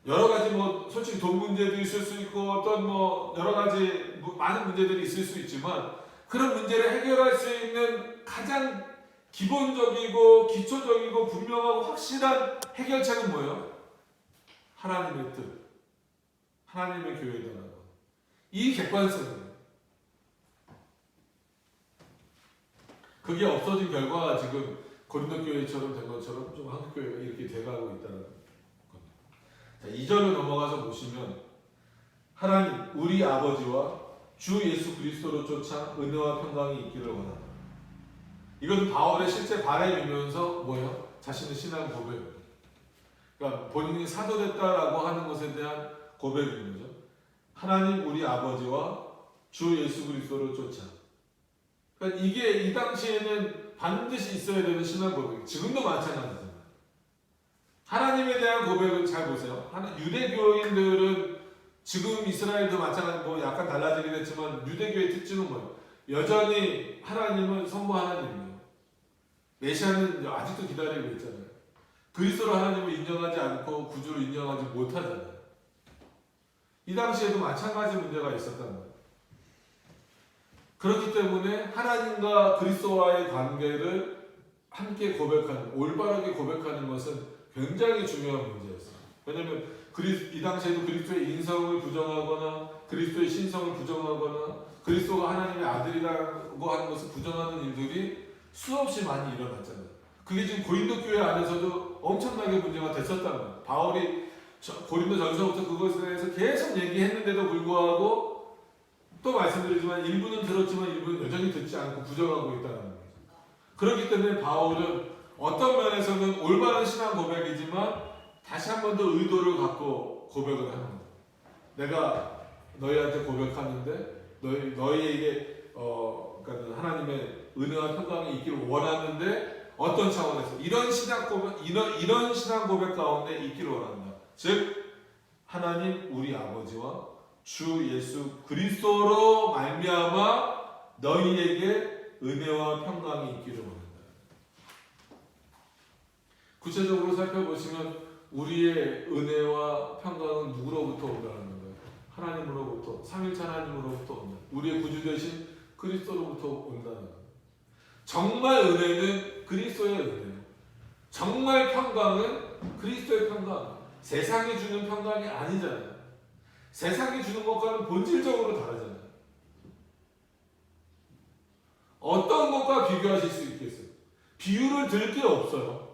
여러 가지 뭐 솔직히 돈 문제도 있을 수 있고 어떤 뭐 여러 가지 많은 문제들이 있을 수 있지만 그런 문제를 해결할 수 있는 가장 기본적이고 기초적이고 분명하고 확실한 해결책은 뭐예요? 하나님의 뜻. 하나님의 교회다라고. 이 객관성이에요. 그게 없어진 결과가 지금 고린도 교회처럼 된 것처럼 좀 한국 교회가 이렇게 돼가고 있다는 겁니다. 자, 2절로 넘어가서 보시면 하나님 우리 아버지와 주 예수 그리스도로 쫓아 은혜와 평강이 있기를 원한다. 이것은 바울의 실제 바람이면서 뭐예요? 자신의 신앙 고백입니다. 그러니까 본인이 사도됐다라고 하는 것에 대한 고백인 거죠. 하나님 우리 아버지와 주 예수 그리스도를 쫓아. 그러니까 이게 이 당시에는 반드시 있어야 되는 신앙 고백. 지금도 마찬가지잖아요. 하나님에 대한 고백은 잘 보세요. 유대교인들은 지금 이스라엘도 마찬가지 뭐 약간 달라지긴 했지만 유대교의 특징은 뭐예요? 여전히 하나님은 성부 하나님이에요. 메시아는 아직도 기다리고 있잖아요. 그리스도로 하나님을 인정하지 않고 구주로 인정하지 못하잖아요. 이 당시에도 마찬가지 문제가 있었단 말이에요. 그렇기 때문에 하나님과 그리스도와의 관계를 함께 고백하는, 올바르게 고백하는 것은 굉장히 중요한 문제였어요. 왜냐하면 이 당시에도 그리스도의 인성을 부정하거나 그리스도의 신성을 부정하거나 그리스도가 하나님의 아들이라고 하는 것을 부정하는 일들이 수없이 많이 일어났잖아요. 그게 지금 고린도 교회 안에서도 엄청나게 문제가 됐었다는 거예요. 바울이 고린도 전서부터 그것에 대해서 계속 얘기했는데도 불구하고 또 말씀드리지만 일부는 들었지만 일부는 여전히 듣지 않고 부정하고 있다는 거예요. 그렇기 때문에 바울은 어떤 면에서는 올바른 신앙 고백이지만 다시 한 번 더 의도를 갖고 고백을 하는 거예요. 내가 너희한테 고백하는데 너희에게 그러니까 하나님의 은혜와 평강이 있기를 원하는데 어떤 차원에서 이런 신앙 고백 가운데 있기를 원한다. 즉 하나님 우리 아버지와 주 예수 그리스도로 말미암아 너희에게 은혜와 평강이 있기를 원한다. 구체적으로 살펴보시면 우리의 은혜와 평강은 누구로부터 온다는 거예요? 하나님으로부터, 삼일체 하나님으로부터 온다. 우리의 구주 되신 그리스도로부터 온다는 거예요. 정말 은혜는 그리스도의 은혜예요. 정말 평강은 그리스도의 평강. 세상이 주는 평강이 아니잖아요. 세상이 주는 것과는 본질적으로 다르잖아요. 어떤 것과 비교하실 수 있겠어요? 비유를 들 게 없어요.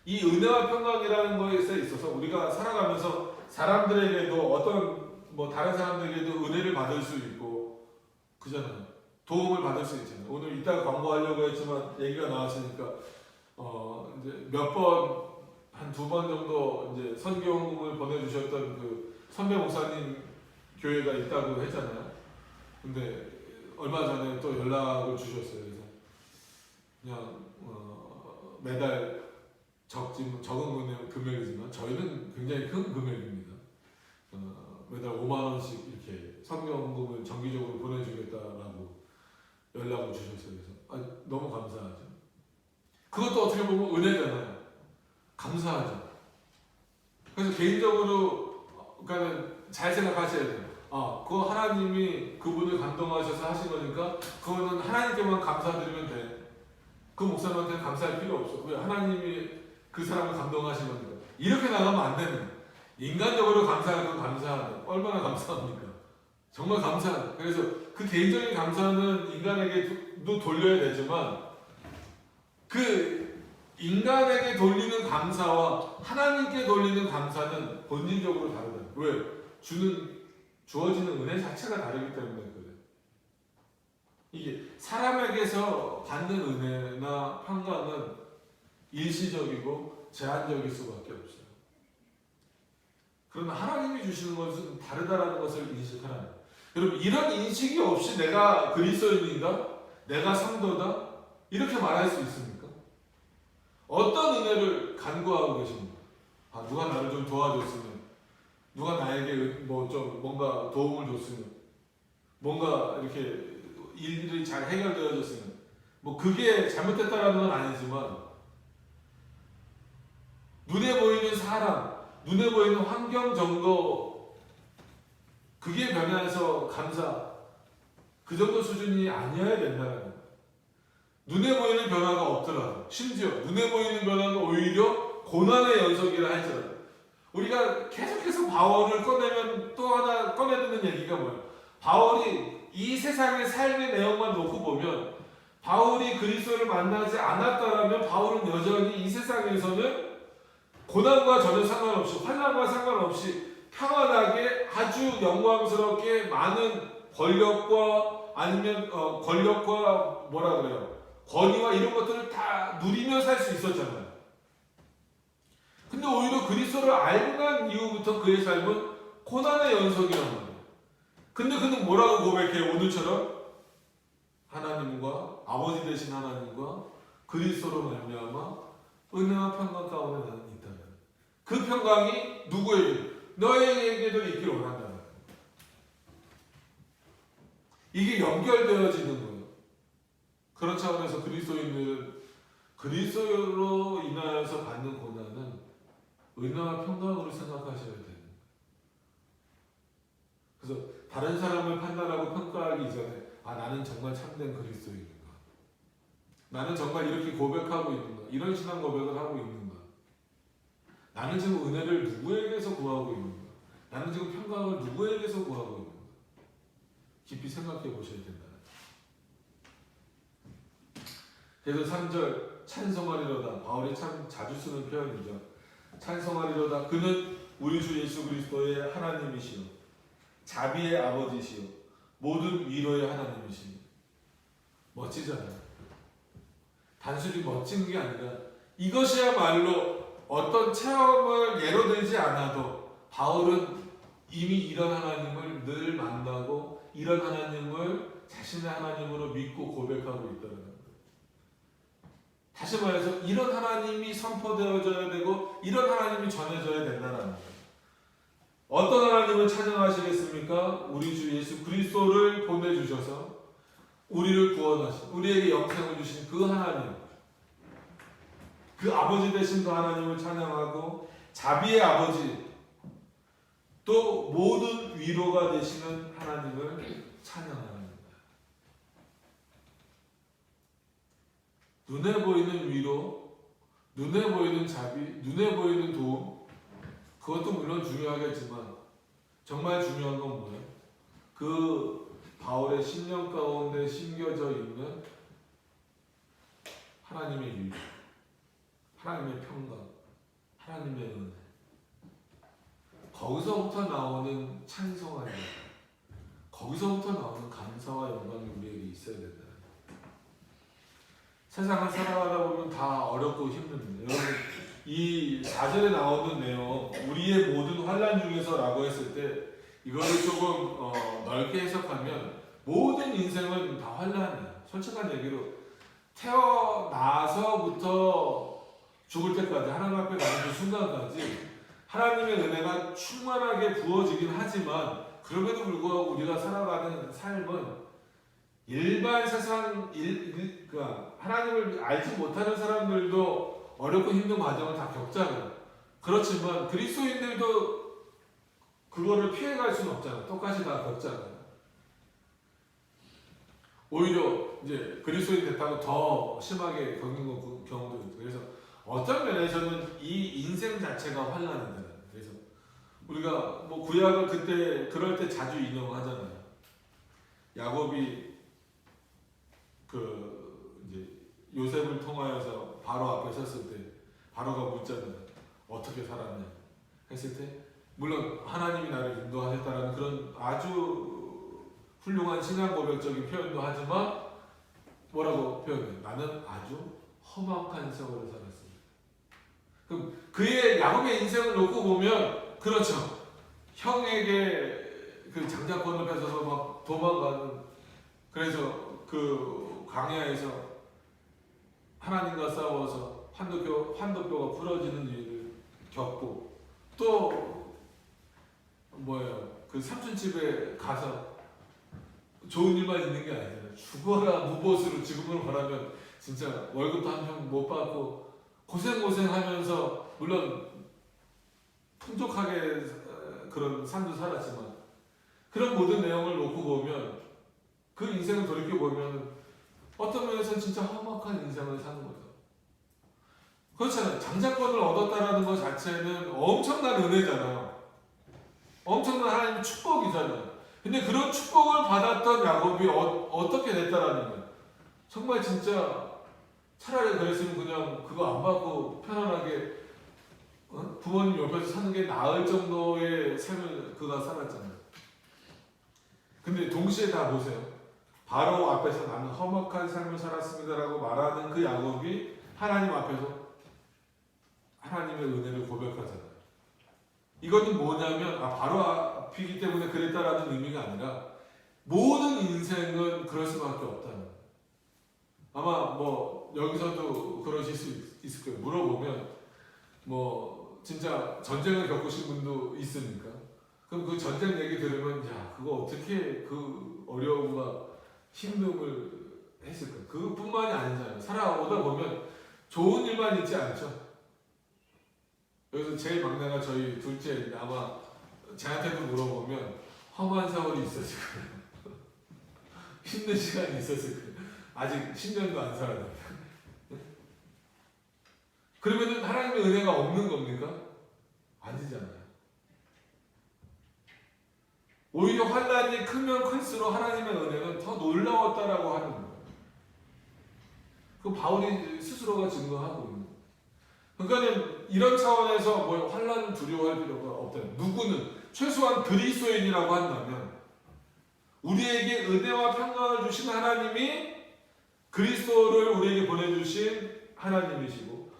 이 은혜와 평강이라는 것에 있어서 우리가 살아가면서 사람들에게도 다른 사람들에게도 은혜를 받을 수 있고 그잖아요. 도움을 받을 수 있잖아요. 오늘 이따가 광고하려고 했지만 얘기가 나왔으니까 이제 몇 번 한 2번 정도 이제 선교헌금을 보내주셨던 그 선배 목사님 교회가 있다고 했잖아요. 근데 얼마 전에 또 연락을 주셨어요. 그래서 그냥 매달 적은 금액이지만 저희는 굉장히 큰 금액입니다. 매달 5만 원씩 이렇게 선교헌금을 정기적으로 보내주겠다라고 연락을 주셨어요. 그래서 너무 감사하죠. 그것도 어떻게 보면 은혜잖아요. 감사하죠. 그래서 개인적으로 그러니까 잘 생각하셔야 돼요. 그거 하나님이 그분을 감동하셔서 하신 거니까 그거는 하나님께만 감사드리면 돼. 그 목사님한테는 감사할 필요 없어. 왜? 하나님이 그 사람을 감동하신 거니까. 이렇게 나가면 안 되는 거예요. 인간적으로 감사할 건 감사하네. 얼마나 감사합니까? 정말 감사하네. 그래서 그 개인적인 감사는 인간에게도 돌려야 되지만 그 인간에게 돌리는 감사와 하나님께 돌리는 감사는 본질적으로 다르다. 왜? 주어지는 은혜 자체가 다르기 때문에 그래요. 이게 사람에게서 받는 은혜나 평강은 일시적이고 제한적일 수밖에 없어요. 그러나 하나님이 주시는 것은 다르다라는 것을 인식하라. 여러분 이런 인식이 없이 내가 그리스도인이다, 내가 성도다 이렇게 말할 수 있습니까? 어떤 은혜를 간구하고 계십니까? 누가 나를 좀 도와줬으면, 누가 나에게 좀 뭔가 도움을 줬으면, 뭔가 이렇게 일들이 잘 해결되어졌으면, 그게 잘못됐다라는 건 아니지만 눈에 보이는 사람, 눈에 보이는 환경 정도 그게 변화해서 감사 그 정도 수준이 아니어야 된다는 거예요. 눈에 보이는 변화가 없더라도 심지어 눈에 보이는 변화가 오히려 고난의 연속이라 할지라도 우리가 계속해서 바울을 꺼내면 또 하나 꺼내드는 얘기가 뭐예요? 바울이 이 세상의 삶의 내용만 놓고 보면 바울이 그리스도를 만나지 않았다라면 바울은 여전히 이 세상에서는 고난과 전혀 상관없이 환난과 상관없이 평안하게 아주 영광스럽게 많은 권력과 아니면 권력과 권위와 이런 것들을 다 누리며 살 수 있었잖아요. 근데 오히려 그리스도를 알고 난 이후부터 그의 삶은 고난의 연속이란 말이에요. 근데 그는 뭐라고 고백해요? 오늘처럼 하나님과 아버지 되신 하나님과 그리스도로 말미암아 은혜와 평강 가운데 나는 있다면 그 평강이 누구에게? 너에게도 있기를 원한다는 거예요. 이게 연결되어지는 거예요. 그런 차원에서 그리스도인들은 그리스도로 인하여서 받는 고난은 은혜와 평강으로 생각하셔야 돼요. 그래서 다른 사람을 판단하고 평가하기 전에 나는 정말 참된 그리스도인인가? 나는 정말 이렇게 고백하고 있는가? 이런 신앙 고백을 하고 있는가? 나는 지금 은혜를 누구에게서 구하고 있는가? 나는 지금 평강을 누구에게서 구하고 있는가? 깊이 생각해 보셔야 된다. 그래서 3절 찬송하리로다. 바울이 참 자주 쓰는 표현이죠. 찬송하리로다. 그는 우리 주 예수 그리스도의 하나님이시요 자비의 아버지시요 모든 위로의 하나님이시요. 멋지잖아요. 단순히 멋진 게 아니라 이것이야말로 어떤 체험을 예로 들지 않아도 바울은 이미 이런 하나님을 늘 만나고 이런 하나님을 자신의 하나님으로 믿고 고백하고 있다는 거예요. 다시 말해서 이런 하나님이 선포되어져야 되고 이런 하나님이 전해져야 된다는 거예요. 어떤 하나님을 찬양하시겠습니까? 우리 주 예수 그리스도를 보내주셔서 우리를 구원하신, 우리에게 영생을 주신 그 하나님, 그 아버지 되신 그 하나님을 찬양하고 자비의 아버지, 또 모든 위로가 되시는 하나님을 찬양하는 거예요. 눈에 보이는 위로, 눈에 보이는 자비, 눈에 보이는 도움, 그것도 물론 중요하겠지만 정말 중요한 건 뭐예요? 그 바울의 심령 가운데 심겨져 있는 하나님의 위로, 하나님의 평강, 하나님의 은혜, 거기서부터 나오는 찬송하는, 거기서부터 나오는 감사와 영광이 우리에게 있어야 된다. 세상을 살아가다 보면 다 어렵고 힘듭니다. 여러분, 이 4절에 나오는 내용, 우리의 모든 환난 중에서라고 했을 때 이거를 조금 넓게 해석하면 모든 인생은 다 환난이에요. 솔직한 얘기로 태어나서부터 죽을 때까지 하나님 앞에 가는 그 순간까지 하나님의 은혜가 충만하게 부어지긴 하지만 그럼에도 불구하고 우리가 살아가는 삶은 일반 세상, 그러니까 하나님을 알지 못하는 사람들도 어렵고 힘든 과정을 다 겪잖아요. 그렇지만 그리스도인들도 그거를 피해갈 수는 없잖아요. 똑같이 다 겪잖아요. 오히려 이제 그리스도인 됐다고 더 심하게 겪는 경우도 있고, 그래서 어떤 면에서는 이 인생 자체가 환난이다. 그래서 우리가 뭐 구약을 그때 그럴 때 자주 인용하잖아요. 야곱이 그 이제 요셉을 통하여서 바로 앞에 섰을 때 바로가 묻잖아요. 어떻게 살았냐 했을 때 물론 하나님이 나를 인도하셨다는 그런 아주 훌륭한 신앙 고백적인 표현도 하지만 뭐라고 표현해요? 나는 아주 험악한 세월을 살았습니다. 그럼 그의 야곱의 인생을 놓고 보면 그렇죠. 형에게 그 장자권을 뺏어서 막 도망가는, 그래서 그 광야에서 하나님과 싸워서 환도뼈가 부러지는 일을 겪고, 또 뭐예요? 그 삼촌 집에 가서 좋은 일만 있는 게 아니잖아요. 죽어라 무보수로 지금으로 말하면 진짜 월급도 한 편 못 받고 고생하면서 물론 풍족하게 그런 삶도 살았지만 그런 모든 내용을 놓고 보면 그 인생을 돌이켜 보면 어떤 면에서는 진짜 험악한 인생을 사는 거죠. 그렇잖아요. 장자권을 얻었다라는 것 자체는 엄청난 은혜잖아요. 엄청난 하나님의 축복이잖아요. 근데 그런 축복을 받았던 야곱이 어떻게 됐다라는 거예요. 정말 진짜 차라리 그랬으면 그냥 그거 안 받고 편안하게 부모님 옆에서 사는 게 나을 정도의 삶을 그가 살았잖아요. 근데 동시에 다 보세요. 바로 앞에서 나는 험악한 삶을 살았습니다라고 말하는 그 야곱이 하나님 앞에서 하나님의 은혜를 고백하잖아요. 이것은 뭐냐면 바로 앞이기 때문에 그랬다라는 의미가 아니라 모든 인생은 그럴 수밖에 없다는 거예요. 아마 뭐 여기서도 그러실 수 있을 거예요. 물어보면 뭐 진짜 전쟁을 겪으신 분도 있으니까 그럼 그 전쟁 얘기 들으면 야 그거 어떻게 그 어려움과 힘듦을 했을까? 그뿐만이 아니잖아요. 살아오다 보면 좋은 일만 있지 않죠. 여기서 제일 막내가 저희 둘째인데 아마 저한테도 물어보면 험한 세월이 있었을 거예요. 힘든 시간이 있었을 거예요. 아직 10년도 안 살았는데. 그러면은 하나님의 은혜가 없는 겁니까? 아니잖아요. 오히려 환난이 크면 클수록 하나님의 은혜는 더 놀라웠다라고 하는 거예요. 그 바울이 스스로가 증거하고 있는 거예요. 그러니까는 이런 차원에서 뭐 환난을 두려워할 필요가 없다. 누구는 최소한 그리스도인이라고 한다면 우리에게 은혜와 평강을 주신 하나님이 그리스도를 우리에게 보내주신 하나님이시고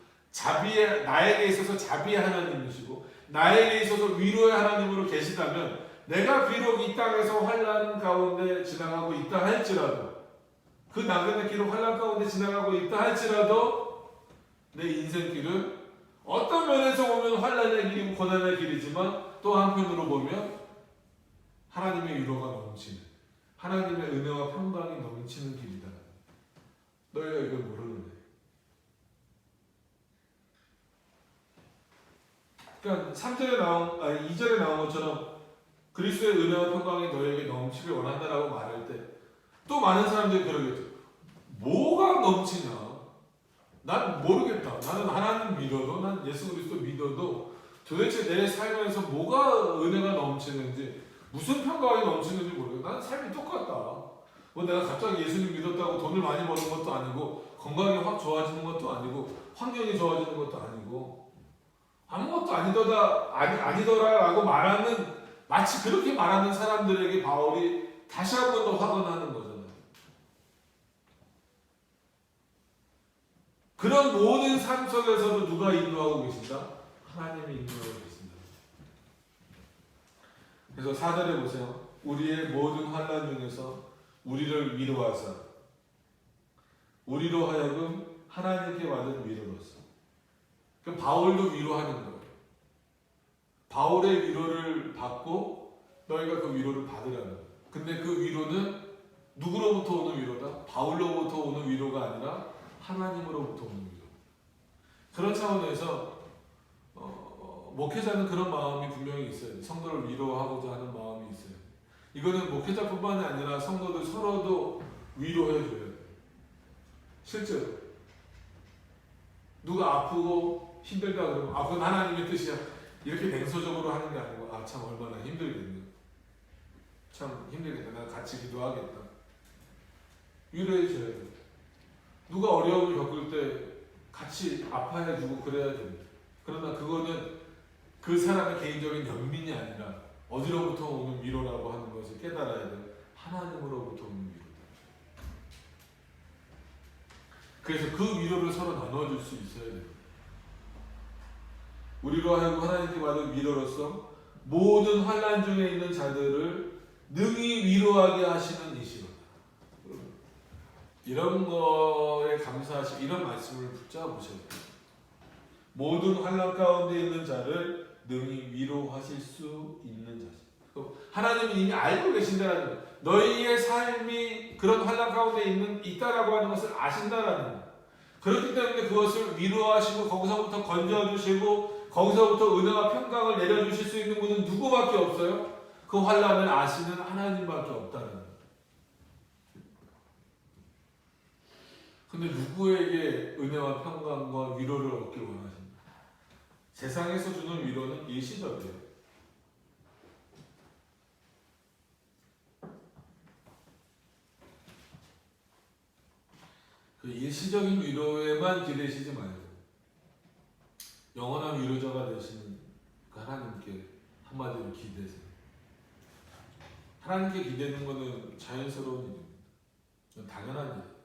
나에게 있어서 자비의 하나님이시고 나에게 있어서 위로의 하나님으로 계시다면 내가 비록 이 땅에서 환난 가운데 지나가고 있다 할지라도 그 나그네 길을 환난 가운데 지나가고 있다 할지라도 내 인생길은 어떤 면에서 보면 환난의 길이고 고난의 길이지만 또 한편으로 보면 하나님의 위로가 넘치는 하나님의 은혜와 평강이 넘치는 길이다. 너희가 이걸 모르는데. 그러니까 2절에 나온 것처럼 그리스도의 은혜와 평강이 너희에게 넘치길 원한다라고 말할 때 또 많은 사람들이 그러겠죠. 뭐가 넘치냐? 난 모르겠다. 나는 하나님 믿어도 난 예수 그리스도 믿어도 도대체 내 삶에서 뭐가 은혜가 넘치는지 무슨 평강이 넘치는지 모르겠다. 난 삶이 똑같다. 뭐 내가 갑자기 예수님 믿었다고 돈을 많이 버는 것도 아니고 건강이 확 좋아지는 것도 아니고 환경이 좋아지는 것도 아니고 아무것도 아니더라라고 말하는 마치 그렇게 말하는 사람들에게 바울이 다시 한 번 더 확언하는 거잖아요. 그런 모든 삶 속에서도 누가 인도하고 계신다? 하나님이 인도하고 계신다. 그래서 4절에 보세요. 우리의 모든 환난 중에서 우리를 위로하사 우리로 하여금 하나님께 받은 위로로서. 그럼 바울도 위로하는 거예요. 바울의 위로를 받고 너희가 그 위로를 받으라는 거예요. 근데 그 위로는 누구로부터 오는 위로다? 바울로부터 오는 위로가 아니라 하나님으로부터 오는 위로. 그런 차원에서 목회자는 그런 마음이 분명히 있어요. 성도를 위로하고자 하는 마음이 있어요. 이거는 목회자뿐만이 아니라 성도들 서로도 위로해줘야 돼요. 실제로 누가 아프고 힘들다 그러면 그건 하나님의 뜻이야. 이렇게 냉소적으로 하는 게 아니고 참 얼마나 힘들겠네. 참 힘들겠다. 난 같이 기도하겠다. 위로해줘야 돼요. 누가 어려움을 겪을 때 같이 아파해주고 그래야 됩니다. 그러나 그거는 그 사람의 개인적인 연민이 아니라 어디로부터 오는 위로라고 하는 것을 깨달아야 돼요. 하나님으로부터 오는 위로다. 그래서 그 위로를 서로 나눠줄 수 있어야 됩니다. 우리로 하여금 하나님께 받은 위로로서 모든 환난 중에 있는 자들을 능히 위로하게 하시는 이시로다. 이런 거에 감사하시 이런 말씀을 붙잡아 보셔야 돼요. 모든 환난 가운데 있는 자를 능히 위로하실 수 있는 자신. 하나님이 이미 알고 계신다라는 거예요. 너희의 삶이 그런 환난 가운데 있다라고 하는 것을 아신다라는 거예요. 그렇기 때문에 그것을 위로하시고 거기서부터 건져주시고 거기서부터 은혜와 평강을 내려주실 수 있는 분은 누구밖에 없어요? 그 환난을 아시는 하나님밖에 없다는 거예요. 근데 누구에게 은혜와 평강과 위로를 얻길 원하십니까? 세상에서 주는 위로는 일시적이에요. 그 일시적인 위로에만 기대시지 말고 영원한 위로자가 되시는 그 하나님께 한마디로 기대세요. 하나님께 기대는 것은 자연스러운 일입니다. 당연한 일이에요.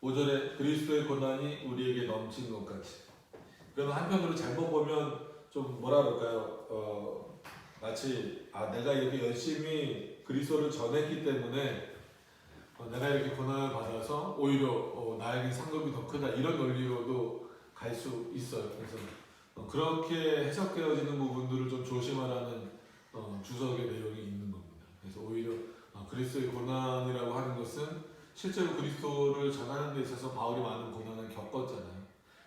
오절에 그리스도의 고난이 우리에게 넘친 것 같이. 그럼 한편으로 잘못 보면 좀 뭐라 그럴까요? 마치 내가 이렇게 열심히 그리스도를 전했기 때문에 내가 이렇게 고난을 받아서 오히려 나에게 상급이 더 크다 이런 논리로도 갈 수 있어요. 그래서 그렇게 해석되어지는 부분들을 좀 조심하라는 주석의 내용이 있는 겁니다. 그래서 오히려 그리스도의 고난이라고 하는 것은 실제로 그리스도를 전하는 데 있어서 바울이 많은 고난을 겪었잖아요.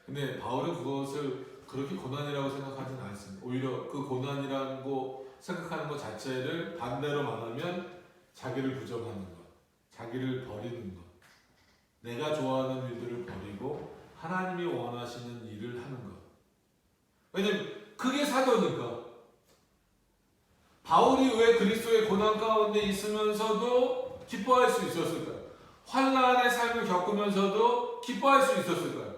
근데 바울은 그것을 그렇게 고난이라고 생각하지는 않습니다. 오히려 그 고난이라고 생각하는 것 자체를 반대로 말하면 자기를 부정하는 것, 자기를 버리는 것, 내가 좋아하는 일들을 버리고 하나님이 원하시는 일을 하는 것. 왜냐면 그게 사도니까. 바울이 왜 그리스도의 고난 가운데 있으면서도 기뻐할 수 있었을까요? 환난의 삶을 겪으면서도 기뻐할 수 있었을까요?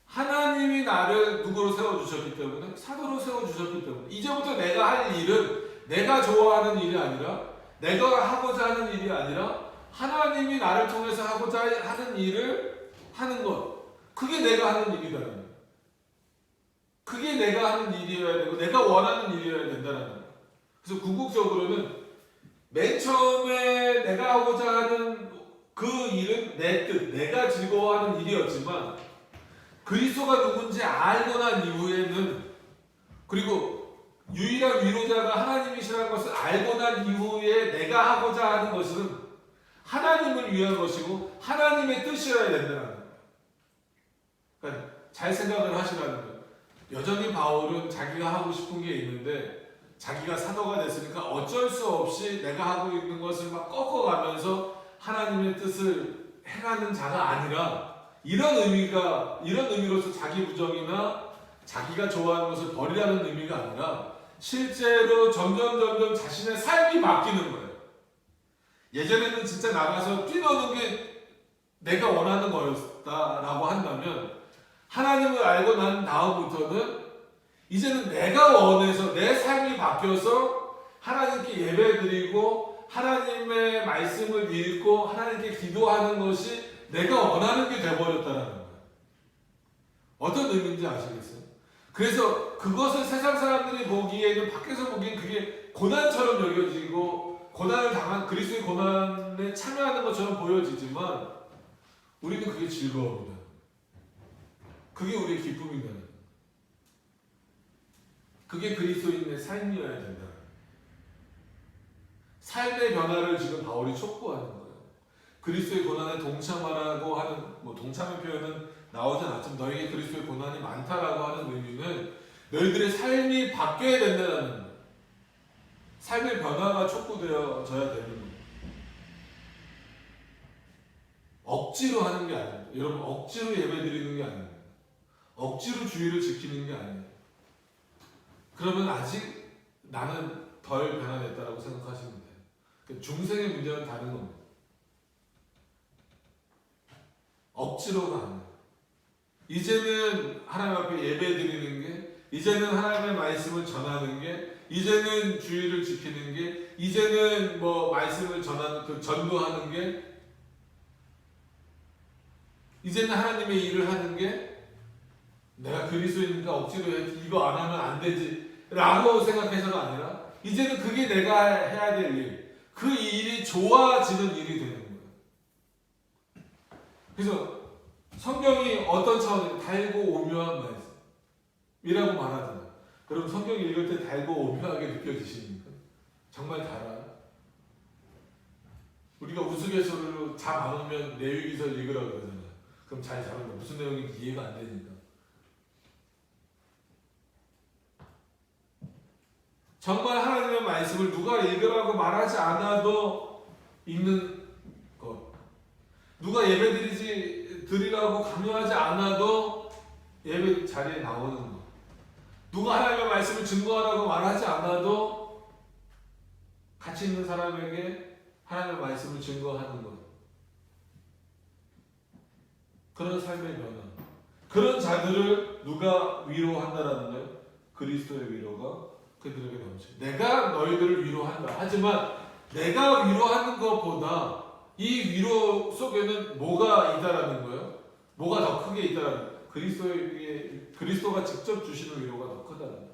하나님이 나를 누구로 세워주셨기 때문에, 사도로 세워주셨기 때문에, 이제부터 내가 할 일은 내가 좋아하는 일이 아니라, 내가 하고자 하는 일이 아니라 하나님이 나를 통해서 하고자 하는 일을 하는 것. 그게 내가 하는 일이라는 거예요. 그게 내가 하는 일이어야 되고 내가 원하는 일이어야 된다는 거예요. 그래서 궁극적으로는 맨 처음에 내가 하고자 하는 그 일은 내 뜻, 내가 즐거워하는 일이었지만 그리스도가 누군지 알고 난 이후에는, 그리고 유일한 위로자가 하나님이시라는 것을 알고 난 이후에 내가 하고자 하는 것은 하나님을 위한 것이고 하나님의 뜻이어야 된다는 거예요. 그러니까 잘 생각을 하시라는 거예요. 여전히 바울은 자기가 하고 싶은 게 있는데 자기가 사도가 됐으니까 어쩔 수 없이 내가 하고 있는 것을 막 꺾어가면서 하나님의 뜻을 행하는 자가 아니라, 이런 의미로서 자기 부정이나 자기가 좋아하는 것을 버리라는 의미가 아니라 실제로 점점 자신의 삶이 바뀌는 거예요. 예전에는 진짜 나가서 뛰노는 게 내가 원하는 거였다라고 한다면, 하나님을 알고 난 다음부터는 이제는 내가 원해서 내 삶이 바뀌어서 하나님께 예배드리고 하나님의 말씀을 읽고 하나님께 기도하는 것이 내가 원하는 게 돼버렸다는 거예요. 어떤 의미인지 아시겠어요? 그래서 그것을 세상 사람들이 보기에는, 밖에서 보기엔 그게 고난처럼 여겨지고 고난을 당한, 그리스도의 고난에 참여하는 것처럼 보여지지만 우리는 그게 즐거움이다. 그게 우리의 기쁨이다. 그게 그리스도인의 삶이어야 된다. 삶의 변화를 지금 바울이 촉구하는 거예요. 그리스도의 고난에 동참하라고 하는, 동참의 표현은 나오지 않았지만 너에게 그리스도의 고난이 많다라고 하는 의미는 너희들의 삶이 바뀌어야 된다는 거예요. 삶의 변화가 촉구되어져야 되는 거예요. 억지로 하는 게 아닙니다. 여러분, 억지로 예배드리는 게 아닙니다. 억지로 주의를 지키는 게 아니에요. 그러면 아직 나는 덜 변화됐다라고 생각하시면 돼요. 중생의 문제는 다른 겁니다. 억지로가 아니에요. 이제는 하나님 앞에 예배드리는 게, 이제는 하나님의 말씀을 전하는 게, 이제는 주의를 지키는 게, 이제는 말씀을 전도하는 게, 이제는 하나님의 일을 하는 게, 내가 그리스도이니까 억지로 이거 안 하면 안 되지 라고 생각해서가 아니라 이제는 그게 내가 해야 될 일, 그 일이 좋아지는 일이 되는 거예요. 그래서 성경이 어떤 차원이에요? 달고 오묘한 말씀이라고 말하잖아요. 여러분, 성경 읽을 때 달고 오묘하게 느껴지십니까? 정말 달아요. 우리가 우스갯소리로 잠 안 오면 레위기서 읽으라고 그러잖아요. 그럼 잘 자는데 무슨 내용인지 이해가 안 되니까. 정말 하나님의 말씀을 누가 읽으라고 말하지 않아도 읽는 것, 누가 드리라고 강요하지 않아도 예배 자리에 나오는 것, 누가 하나님의 말씀을 증거하라고 말하지 않아도 같이 있는 사람에게 하나님의 말씀을 증거하는 것, 그런 삶의 변화, 그런 자들을 누가 위로한다라는 거예요? 그리스도의 위로가 그들에게 넘쳐요. 내가 너희들을 위로한다. 하지만 내가 위로하는 것보다 이 위로 속에는 뭐가 있다라는 거예요? 뭐가 더 크게 있다라는 거예요? 그리스도가 직접 주시는 위로가 더 크다는 거예요.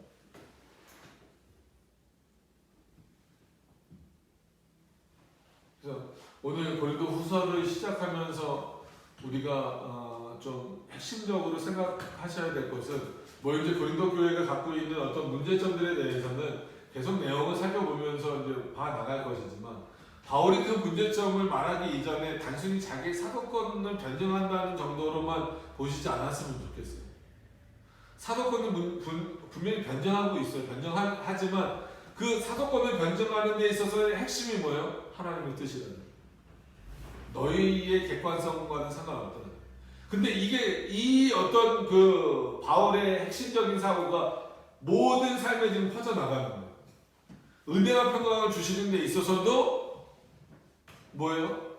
그래서 오늘 고린도 후서를 시작하면서 우리가 좀 핵심적으로 생각하셔야 될 것은, 이제 고린도 교회가 갖고 있는 어떤 문제점들에 대해서는 계속 내용을 살펴보면서 이제 봐나갈 것이지만, 바울이 그 문제점을 말하기 이전에 단순히 자기 사도권을 변증한다는 정도로만 보시지 않았으면 좋겠어요. 사도권은 분명히 변증하고 있어요. 변증하지만 그 사도권을 변증하는 데 있어서의 핵심이 뭐예요? 하나님의 뜻이라는 거예요. 너희의 객관성과는 상관없다. 근데 이게 이 어떤 그 바울의 핵심적인 사고가 모든 삶에 지금 퍼져나가는 거예요. 은혜와 평강을 주시는 데 있어서도 뭐예요?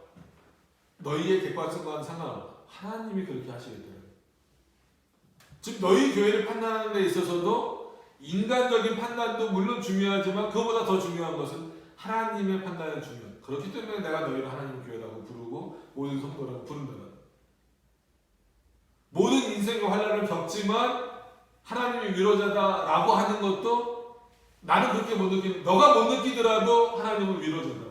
너희의 객관성과는 상관없다. 하나님이 그렇게 하시겠더라고요. 즉 너희 교회를 판단하는 데 있어서도 인간적인 판단도 물론 중요하지만 그것보다 더 중요한 것은 하나님의 판단이 중요해요. 그렇기 때문에 내가 너희를 하나님 교회라고 부르고 모든 성도라고 부른다. 모든 인생의 환난을 겪지만 하나님이 위로자다라고 하는 것도 나는 그렇게 못 느끼는, 너가 못 느끼더라도 하나님은 위로자다.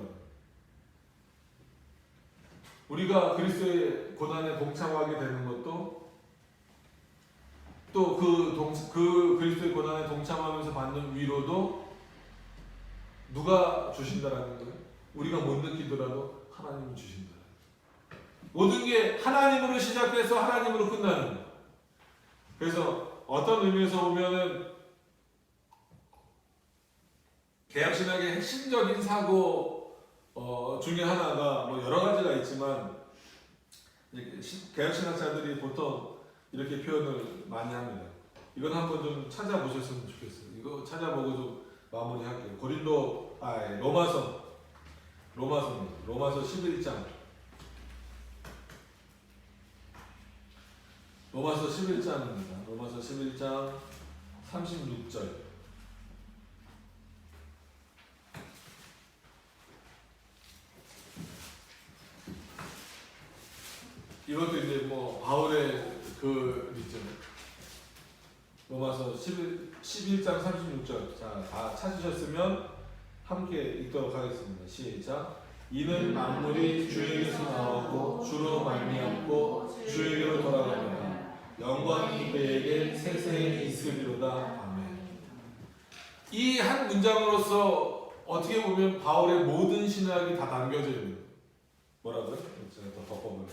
우리가 그리스도의 고난에 동참하게 되는 것도 또 그 그리스도의 고난에 동참하면서 받는 위로도 누가 주신다라는 거예요? 우리가 못 느끼더라도 하나님이 주신다. 모든 게 하나님으로 시작돼서 하나님으로 끝나는 거예요. 그래서 어떤 의미에서 보면은 개혁신학의 핵심적인 사고 중에 하나가 뭐 여러 가지가 있지만 개혁신학자들이 보통 이렇게 표현을 많이 합니다. 이건 한번 좀 찾아보셨으면 좋겠어요. 이거 찾아보고 좀 마무리할게요. 로마서 11장. 로마서 11장입니다. 로마서 11장 36절. 이것도 이제 뭐 바울의 그 있잖아요. 로마서 11장 36절. 자, 다 찾으셨으면 함께 읽도록 하겠습니다. 시작. 이는 만물이 주에게서 나왔고 주로 말미암고 주에게로 돌아갑니다. 영광이 그에게 세세히 있으리로다. 아멘. 이 한 문장으로서 어떻게 보면 바울의 모든 신학이 다 담겨져 있는. 뭐라고요? 제가 더 덮어보면.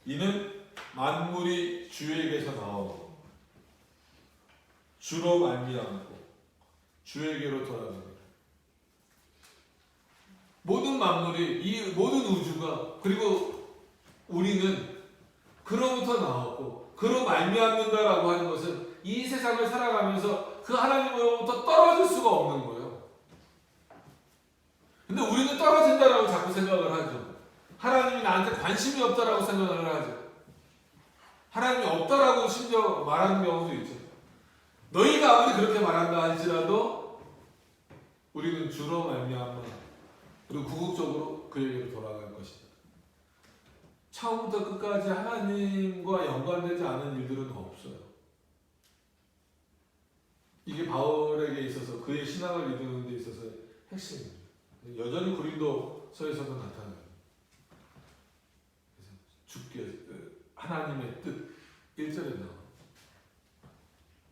이는 만물이 주에게서 나오고 주로 말미암고 주에게로 돌아갑니다. 모든 만물이, 이 모든 우주가, 그리고 우리는 그로부터 나왔고 그로 말미암는다라고 하는 것은 이 세상을 살아가면서 그 하나님으로부터 떨어질 수가 없는 거예요. 근데 우리는 떨어진다라고 자꾸 생각을 하죠. 하나님이 나한테 관심이 없다라고 생각을 하죠. 하나님이 없다라고 심지어 말하는 경우도 있죠. 너희가 아무리 그렇게 말한다 할지라도 우리는 주로 말미암아 그리고 궁극적으로 그에게로 돌아갈 것이다. 처음부터 끝까지 하나님과 연관되지 않은 일들은 없어요. 이게 바울에게 있어서 그의 신앙을 이루는 데 있어서 핵심입니다. 여전히 고린도서에서도 나타나요. 그래서 주께 하나님의 뜻 1절에 나와.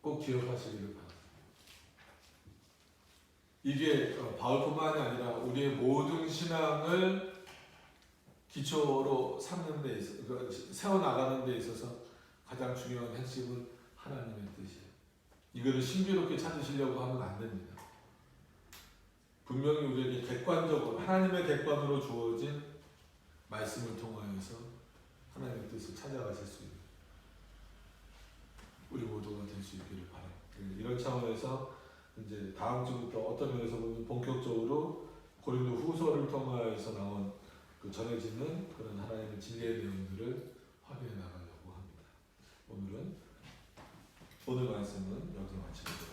꼭 기억하시기를 바랍니다. 이게 바울뿐만이 아니라 우리의 모든 신앙을 기초로 삼는 데 있어서, 세워나가는 데 있어서 가장 중요한 핵심은 하나님의 뜻이에요. 이거를 신비롭게 찾으시려고 하면 안 됩니다. 분명히 우리에게 객관적으로, 하나님의 객관으로 주어진 말씀을 통하여서 하나님의 뜻을 찾아가실 수 있는 우리 모두가 될 수 있기를 바랍니다. 이런 차원에서 이제 다음 주부터 어떤 면에서 보면 본격적으로 고린도 후서를 통하여서 나온 그 전해지는 그런 하나님의 진리의 내용들을 확인해 나가려고 합니다. 오늘 말씀은 여기서 마치겠습니다.